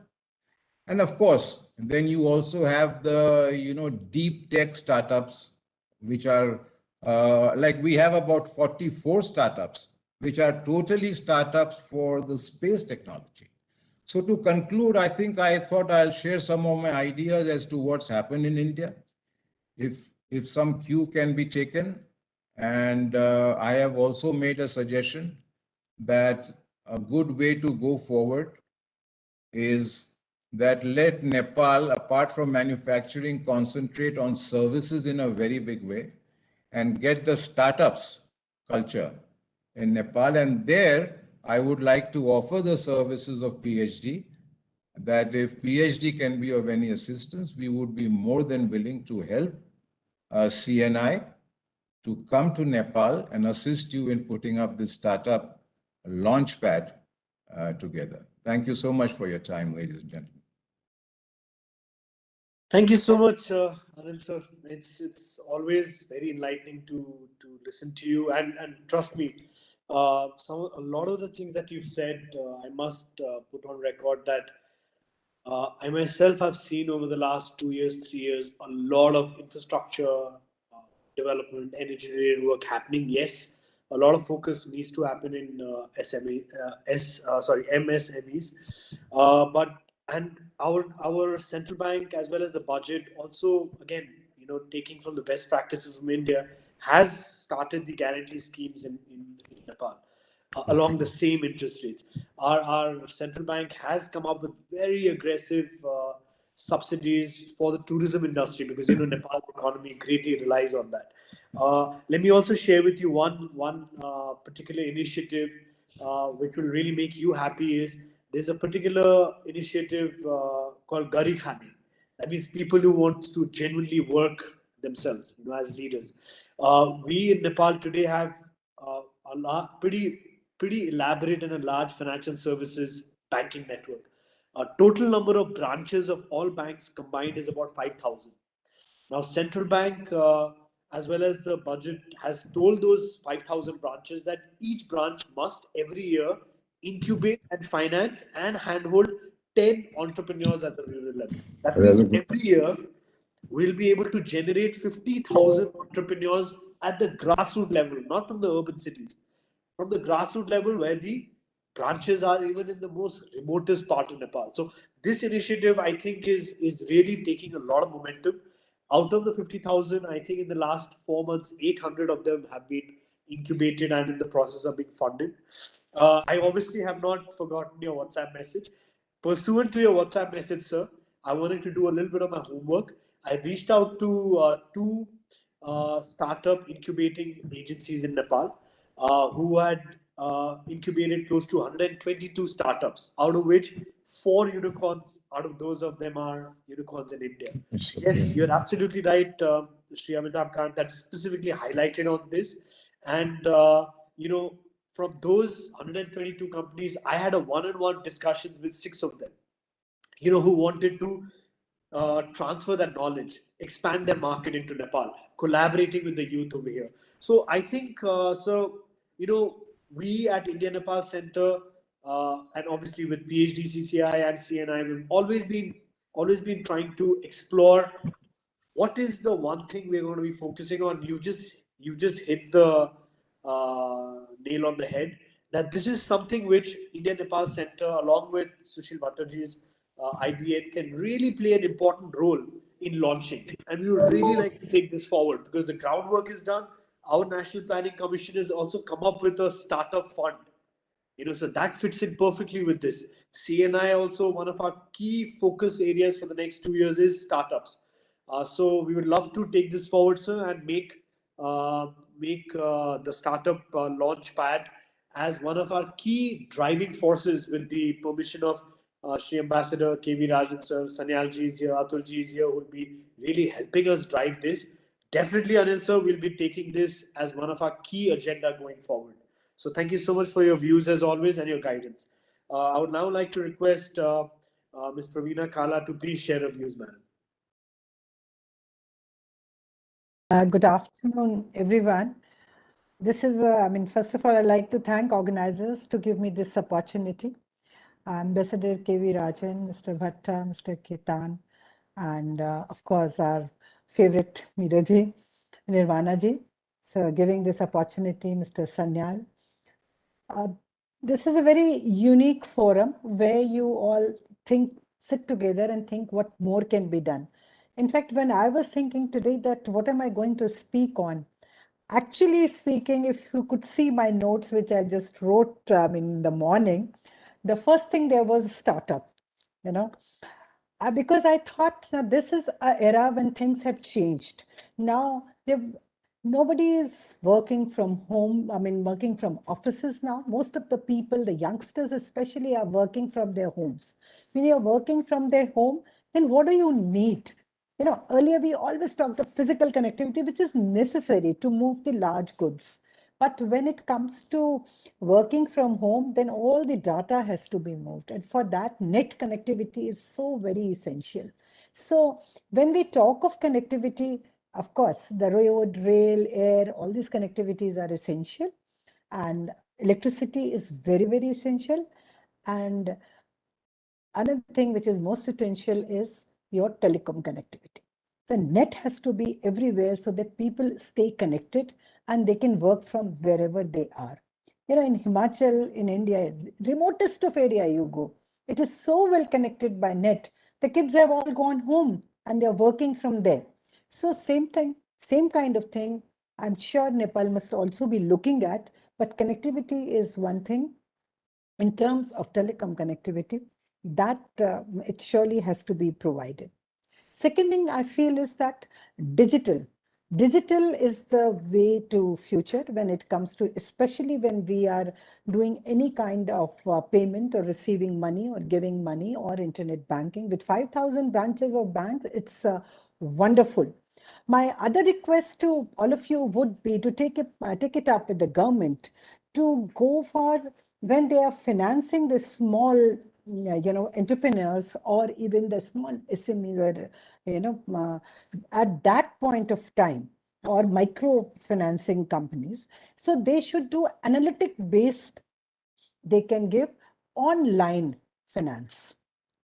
And of course, then you also have the, deep tech startups, which are like we have about 44 startups, which are totally startups for the space technology. So to conclude, I thought I'll share some of my ideas as to what's happened in India. If some cue can be taken, and I have also made a suggestion that a good way to go forward is that let Nepal, apart from manufacturing, concentrate on services in a very big way and get the startups culture in Nepal. And there, I would like to offer the services of PhD, that if PhD can be of any assistance, we would be more than willing to help CNI to come to Nepal and assist you in putting up this startup launchpad together. Thank you so much for your time, ladies and gentlemen. Thank you so much, Anil sir. It's always very enlightening to listen to you, and trust me, a lot of the things that you've said, I must put on record that I myself have seen over the last 2 years, 3 years, a lot of infrastructure development, energy-related work happening. Yes, a lot of focus needs to happen in MSMEs, but and our central bank as well as the budget also, again, taking from the best practices from India, has started the guarantee schemes in Nepal along the same interest rates. Our central bank has come up with very aggressive subsidies for the tourism industry, because Nepal's economy greatly relies on that. Let me also share with you one particular initiative which will really make you happy. Is there's a particular initiative called Gari Khani. That means people who want to genuinely work themselves, as leaders. We in Nepal today have pretty elaborate and a large financial services banking network. Total number of branches of all banks combined is about 5,000. Now, central bank as well as the budget has told those 5,000 branches that each branch must every year incubate and finance and handhold 10 entrepreneurs at the rural level. That means every year we'll be able to generate 50,000 entrepreneurs at the grassroots level, not from the urban cities, from the grassroots level where the branches are even in the most remotest part of Nepal. So this initiative, I think, is really taking a lot of momentum. Out of the 50,000, I think in the last 4 months, 800 of them have been incubated and in the process of being funded. I obviously have not forgotten your WhatsApp message. Pursuant to your WhatsApp message, sir, I wanted to do a little bit of my homework. I reached out to two startup incubating agencies in Nepal who had incubated close to 122 startups, out of which 4 unicorns out of those of them are unicorns in India. Yes, you're absolutely right, Sri Amitabh Kant, that's specifically highlighted on this. And, from those 122 companies, I had a one-on-one discussions with 6 of them, who wanted to transfer that knowledge, expand their market into Nepal, collaborating with the youth over here. So I think, we at India Nepal Center, and obviously with PhD, CCI, and CNI, we've always been trying to explore what is the one thing we're going to be focusing on. You just hit the nail on the head, that this is something which India Nepal Center, along with Sushil Bhattarji's IBN, can really play an important role in launching. And we would really like to take this forward because the groundwork is done. Our National Planning Commission has also come up with a startup fund, so that fits in perfectly with this. CNI also, one of our key focus areas for the next 2 years is startups. So we would love to take this forward, sir, and make the startup launch pad as one of our key driving forces, with the permission of Sri Ambassador KV Rajan sir. Sanyalji is here, Atulji is here, who will be really helping us drive this. Definitely, Anil sir, will be taking this as one of our key agenda going forward. So thank you so much for your views as always and your guidance. I would now like to request Ms. Praveena Kala to please share her views, madam. Good afternoon, everyone. This is, first of all, I'd like to thank organizers to give me this opportunity. Ambassador KV Rajan, Mr. Bhatta, Mr. Ketan, and of course, our favorite Meeraji, Nirvana ji. So giving this opportunity, Mr. Sanyal. This is a very unique forum where you all sit together and think what more can be done. In fact, when I was thinking today that what am I going to speak on, actually speaking, if you could see my notes, which I just wrote in the morning, the first thing there was a startup, because I thought now this is an era when things have changed. Now nobody is working from home, working from offices now. Most of the people, the youngsters especially, are working from their homes. When you're working from their home, then what do you need? Earlier we always talked of physical connectivity, which is necessary to move the large goods. But when it comes to working from home, then all the data has to be moved. And for that, net connectivity is so very essential. So when we talk of connectivity, of course, the road, rail, air, all these connectivities are essential. And electricity is very, very essential. And another thing which is most essential is your telecom connectivity. The net has to be everywhere so that people stay connected and they can work from wherever they are. In Himachal, in India, remotest of area you go, it is so well connected by net. The kids have all gone home and they're working from there. So same kind of thing, I'm sure Nepal must also be looking at, but connectivity is one thing. In terms of telecom connectivity, that it surely has to be provided. Second thing I feel is that digital is the way to future when it comes to, especially when we are doing any kind of payment or receiving money or giving money or internet banking. With 5,000 branches of banks, it's wonderful. My other request to all of you would be to take it up with the government to go for, when they are financing the small entrepreneurs or even the small SMEs, or at that point of time, or microfinancing companies, so they should do analytic based, they can give online finance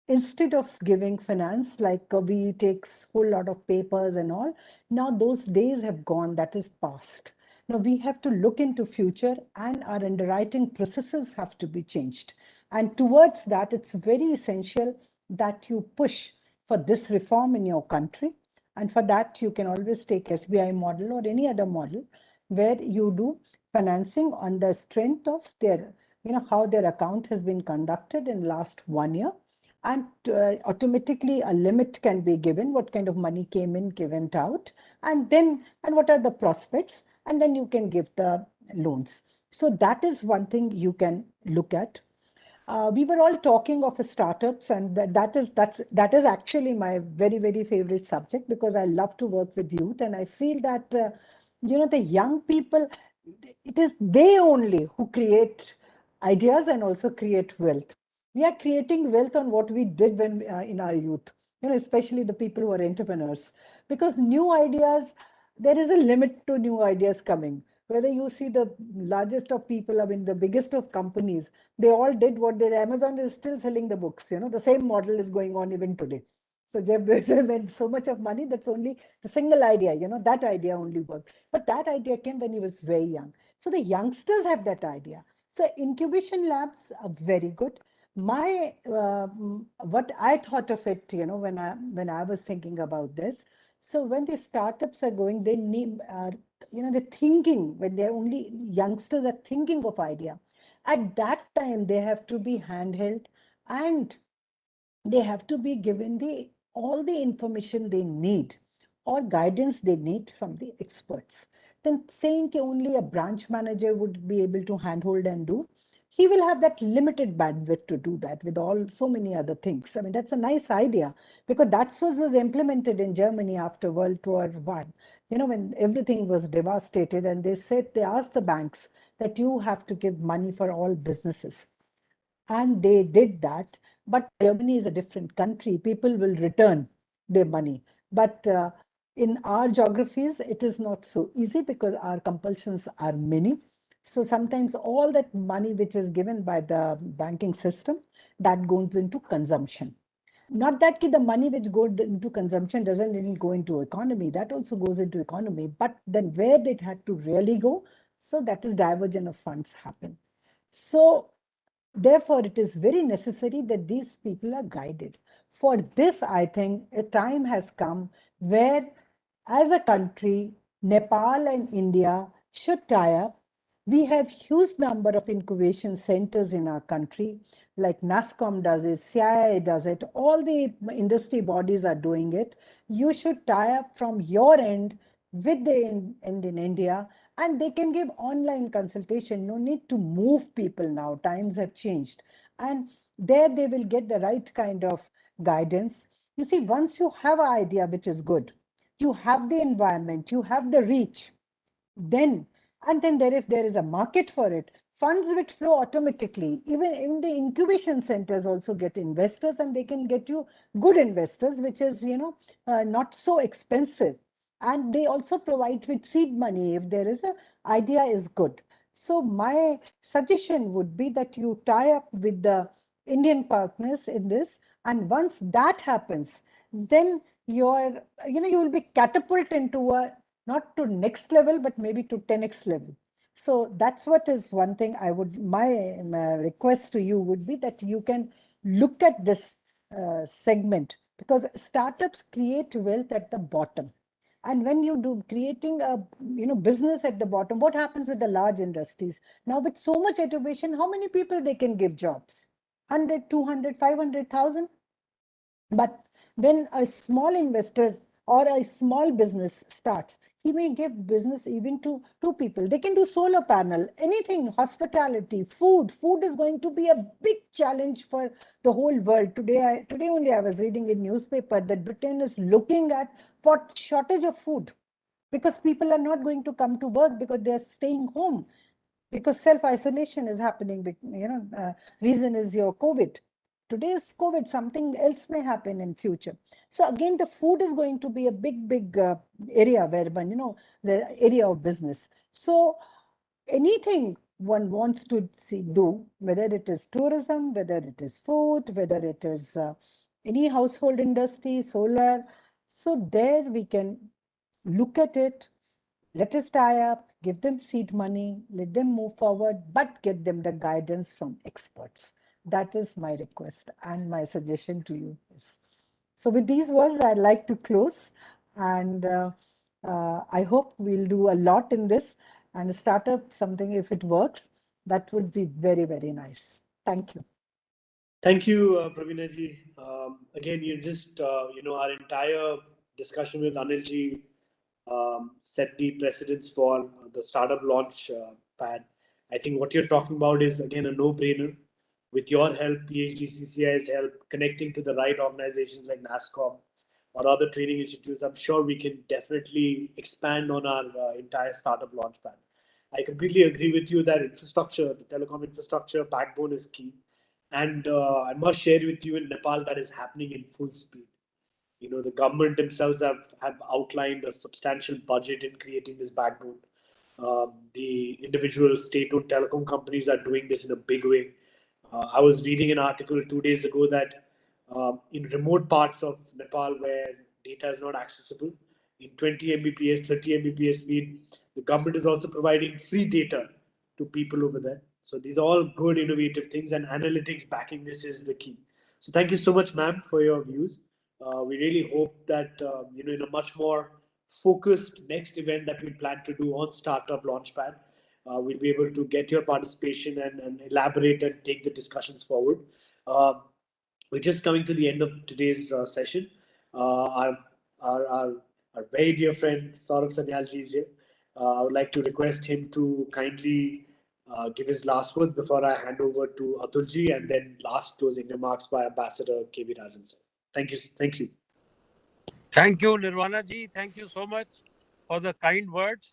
instead of giving finance like we take whole lot of papers and all. Now those days have gone, that is past. Now we have to look into future, and our underwriting processes have to be changed. And towards that, it's very essential that you push for this reform in your country. And for that, you can always take SBI model or any other model where you do financing on the strength of their, how their account has been conducted in last 1 year. And automatically a limit can be given, what kind of money came in, went out, and what are the prospects, and then you can give the loans. So that is one thing you can look at. We were all talking of startups, and that is actually my very favorite subject, because I love to work with youth, and I feel that the young people, it is they only who create ideas and also create wealth. We are creating wealth on what we did when in our youth, especially the people who are entrepreneurs, because new ideas, there is a limit to new ideas coming. Whether you see the largest of people, I mean the biggest of companies, they all did what they, Amazon is still selling the books, the same model is going on even today. So Jeff Bezos made so much of money, that's only the single idea, that idea only worked. But that idea came when he was very young. So the youngsters have that idea. So incubation labs are very good. My what I thought of it, when I was thinking about this. So when the startups are going, they need, they're thinking, when they're only youngsters are thinking of idea. At that time, they have to be handheld, and they have to be given all the information they need or guidance they need from the experts. Then saying only a branch manager would be able to handhold and do, he will have that limited bandwidth to do that with all so many other things. I mean, that's a nice idea, because that's what was implemented in Germany after World War One. When everything was devastated, and they asked the banks that you have to give money for all businesses. And they did that. But Germany is a different country. People will return their money. But in our geographies, it is not so easy, because our compulsions are many. So sometimes all that money which is given by the banking system, that goes into consumption. Not that the money which goes into consumption doesn't even go into economy. That also goes into economy. But then where it had to really go, so that is diversion of funds happen. So therefore, it is very necessary that these people are guided. For this, I think a time has come where, as a country, Nepal and India should tie up. We have huge number of incubation centers in our country, like NASSCOM does it, CIA does it, all the industry bodies are doing it. You should tie up from your end with the end in India, and they can give online consultation. No need to move people now. Times have changed. And there they will get the right kind of guidance. You see, once you have an idea which is good, you have the environment, you have the reach, then if there is a market for it, funds will flow automatically. Even in the incubation centers also get investors, and they can get you good investors, which is not so expensive. And they also provide with seed money if there is a idea is good. So my suggestion would be that you tie up with the Indian partners in this, and once that happens, then you will be catapulted into a, not to next level, but maybe to 10x level. So that's what is one thing my request to you would be, that you can look at this segment, because startups create wealth at the bottom. And when you do creating a business at the bottom, what happens with the large industries? Now with so much automation, how many people they can give jobs? 100, 200, 500,000? But when a small investor or a small business starts, he may give business even to two people. They can do solar panel, anything, hospitality, food. Food is going to be a big challenge for the whole world. Today only I was reading in newspaper that Britain is looking at for shortage of food, because people are not going to come to work because they are staying home, because self-isolation is happening. Reason is your COVID. Today's COVID, something else may happen in future. So again, the food is going to be a big area where, the area of business. So anything one wants to do, whether it is tourism, whether it is food, whether it is any household industry, solar. So there we can look at it. Let us tie up, give them seed money, let them move forward, but get them the guidance from experts. That is my request and my suggestion to you. So with these words, I'd like to close, and I hope we'll do a lot in this and start up something. If it works, that would be very nice. Thank you. Thank you, Praveena ji. Again, our entire discussion with Anil ji set the precedents for the startup launch pad. I think what you're talking about is again a no-brainer. With your help, PhD-CCI's help, connecting to the right organizations like NASCOM or other training institutes, I'm sure we can definitely expand on our entire startup launchpad. I completely agree with you that infrastructure, the telecom infrastructure backbone is key. And I must share with you in Nepal that is happening in full speed. The government themselves have outlined a substantial budget in creating this backbone. The individual state-owned telecom companies are doing this in a big way. I was reading an article 2 days ago that in remote parts of Nepal where data is not accessible, in 20 Mbps, 30 Mbps speed, the government is also providing free data to people over there. So these are all good, innovative things, and analytics backing this is the key. So thank you so much, ma'am, for your views. We really hope that in a much more focused next event that we plan to do on Startup Launchpad, we'll be able to get your participation and elaborate and take the discussions forward. Uh, we're just coming to the end of today's session. Our, our, our very dear friend Saurabh Sanyalji is here. I would like to request him to kindly give his last words before I hand over to Atulji, and then last closing remarks by Ambassador K.V. Rajan sir. Thank you. Thank you. Thank you, Nirvana ji. Thank you so much for the kind words.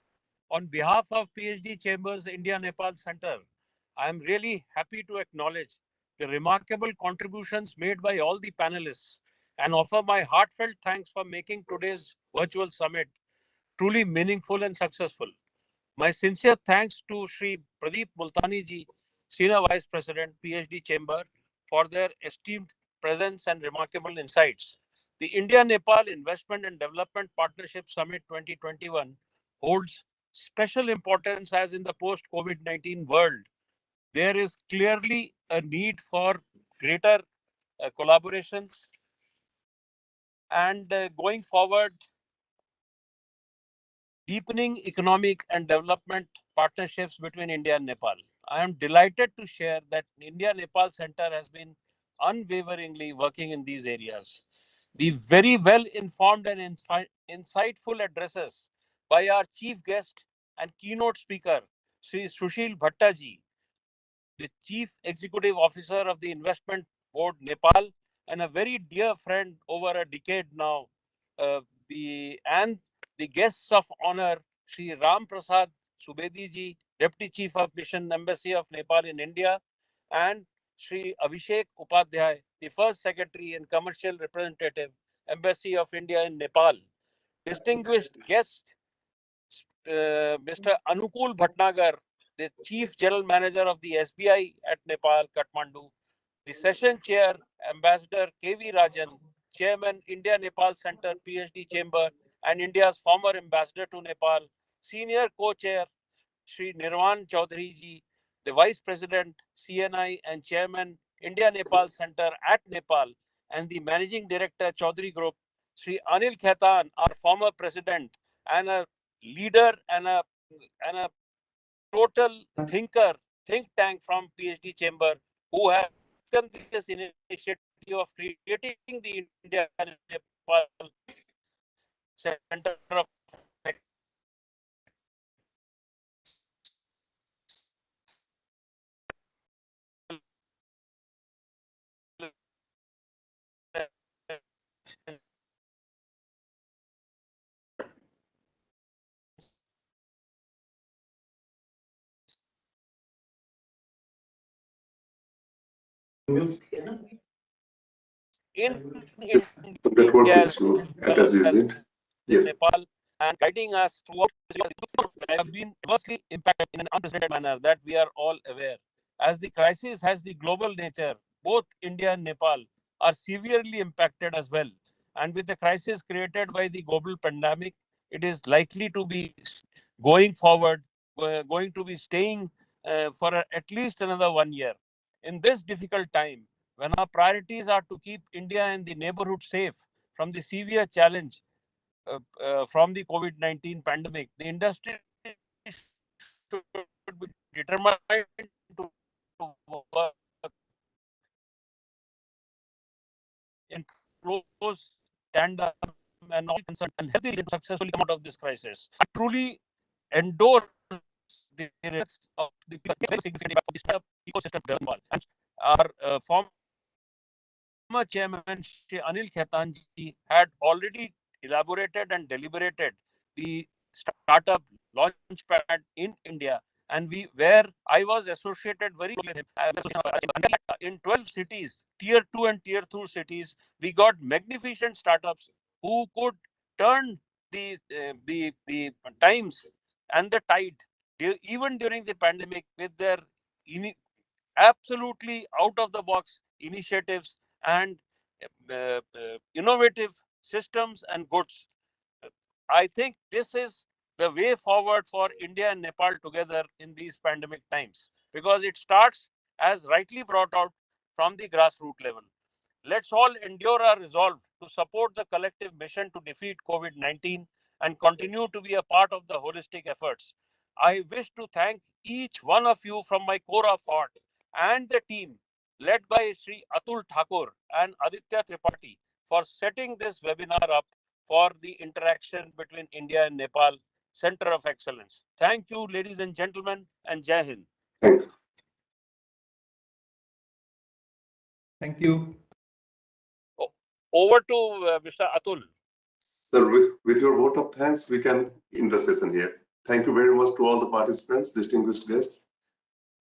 On behalf of PhD Chambers India-Nepal Center, I am really happy to acknowledge the remarkable contributions made by all the panelists and offer my heartfelt thanks for making today's virtual summit truly meaningful and successful. My sincere thanks to Sri Pradeep Multani ji, Senior Vice President, PhD Chamber, for their esteemed presence and remarkable insights. The India-Nepal Investment and Development Partnership Summit 2021 holds special importance as in the post-COVID-19 world. There is clearly a need for greater collaborations and going forward, deepening economic and development partnerships between India and Nepal. I am delighted to share that India-Nepal Center has been unwaveringly working in these areas. The very well-informed and insightful addresses by our chief guest and keynote speaker, Sri Sushil Bhattaji, the Chief Executive Officer of the Investment Board Nepal, and a very dear friend over a decade now. The guests of honor, Sri Ram Prasad Subedi ji, Deputy Chief of Mission Embassy of Nepal in India, and Sri Abhishek Upadhyay, the First Secretary and Commercial Representative, Embassy of India in Nepal. Distinguished guest, Mr. Anukul Bhatnagar, the Chief General Manager of the SBI at Nepal, Kathmandu. The session chair, Ambassador K.V. Rajan, Chairman, India-Nepal Center, PhD Chamber, and India's former ambassador to Nepal. Senior co-chair, Sri Nirvan Chaudhary ji, the Vice President, CNI, and Chairman, India-Nepal Center at Nepal, and the Managing Director, Chaudhary Group, Sri Anil Khaitan, our former President, and a leader and a total thinker, think tank from PhD Chamber, who have taken this initiative of creating the India-Nepal Center of in The network India is slow. It has as isn't. in Yes. Nepal and guiding us throughout have been adversely impacted in an unprecedented manner that we are all aware. As the crisis has the global nature, both India and Nepal are severely impacted as well. And with the crisis created by the global pandemic, it is likely to be going forward, going to be staying for at least another 1 year. In this difficult time, when our priorities are to keep India and the neighborhood safe from the severe challenge from the COVID-19 pandemic, the industry should be determined to work in close tandem and all concerned and healthy to successfully come out of this crisis. I truly endorse the results of the very significant impact of the startup ecosystem development. And our former chairman, Shri Anil Khaitan ji, had already elaborated and deliberated the startup launchpad in India, and where I was associated very closely with him. In 12 cities, tier 2 and tier 3 cities, we got magnificent startups who could turn the times and the tide even during the pandemic with their absolutely out of the box initiatives and innovative systems and goods. I think this is the way forward for India and Nepal together in these pandemic times, because it starts, as rightly brought out, from the grassroots level. Let's all endure our resolve to support the collective mission to defeat COVID-19 and continue to be a part of the holistic efforts. I wish to thank each one of you from my core of heart and the team led by Sri Atul Thakur and Aditya Tripathi for setting this webinar up for the interaction between India and Nepal Center of Excellence. Thank you, ladies and gentlemen, and Jai Hind. Thank you. Thank you. Over to Mr. Atul. Sir, with your vote of thanks, we can end the session here. Thank you very much to all the participants, distinguished guests.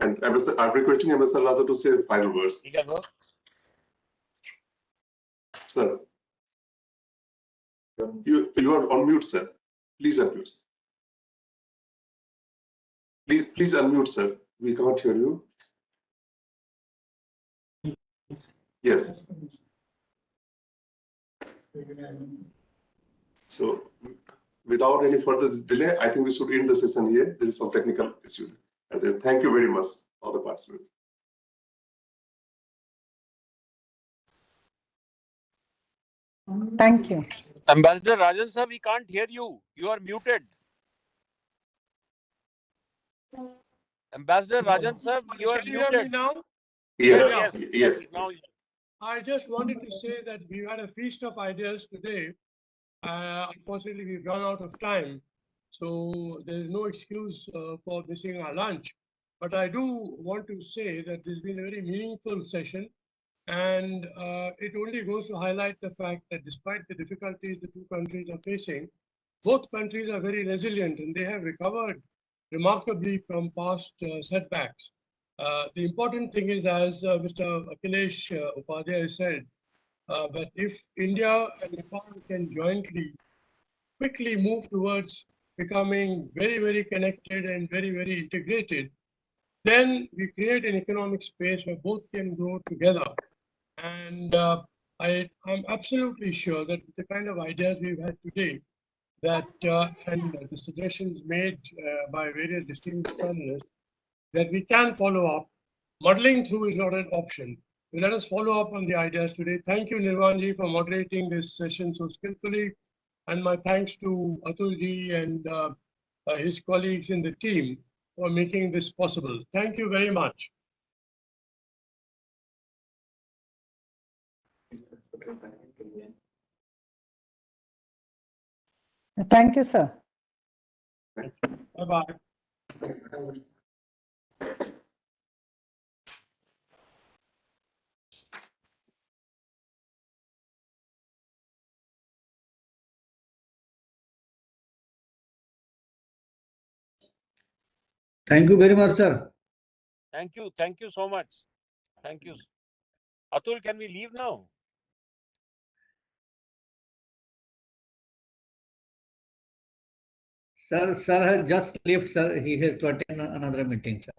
And I'm requesting Mr. Raja to say final words. You can go. Sir, you are on mute, sir. Please unmute. Please unmute, sir. We can't hear you. Yes. So, without any further delay, I think we should end the session here. There is some technical issue. Thank you very much, all the participants. Thank you. Ambassador Rajan sir, we can't hear you. You are muted. Ambassador Rajan sir, you are Can you hear me muted. now? Yes. Now, I just wanted to say that we had a feast of ideas today. Unfortunately, we've run out of time, so there is no excuse for missing our lunch. But I do want to say that this has been a very meaningful session, and it only goes to highlight the fact that despite the difficulties the two countries are facing, both countries are very resilient and they have recovered remarkably from past setbacks. The important thing is, as Mr. Akhilesh Upadhyay said, that if India and Nepal can jointly quickly move towards becoming very, very connected and very, very integrated, then we create an economic space where both can grow together. And I'm absolutely sure that the kind of ideas we've had today, that and the suggestions made by various distinguished panelists, that we can follow up. Muddling through is not an option. So let us follow up on the ideas today. Thank you, Nirvanji, for moderating this session so skillfully. And my thanks to Atulji and his colleagues in the team for making this possible. Thank you very much. Thank you, sir. Bye-bye. Thank you very much, sir. thank you so much. Thank you. Atul, can we leave now? Sir has just left, sir. He has to attend another meeting, sir.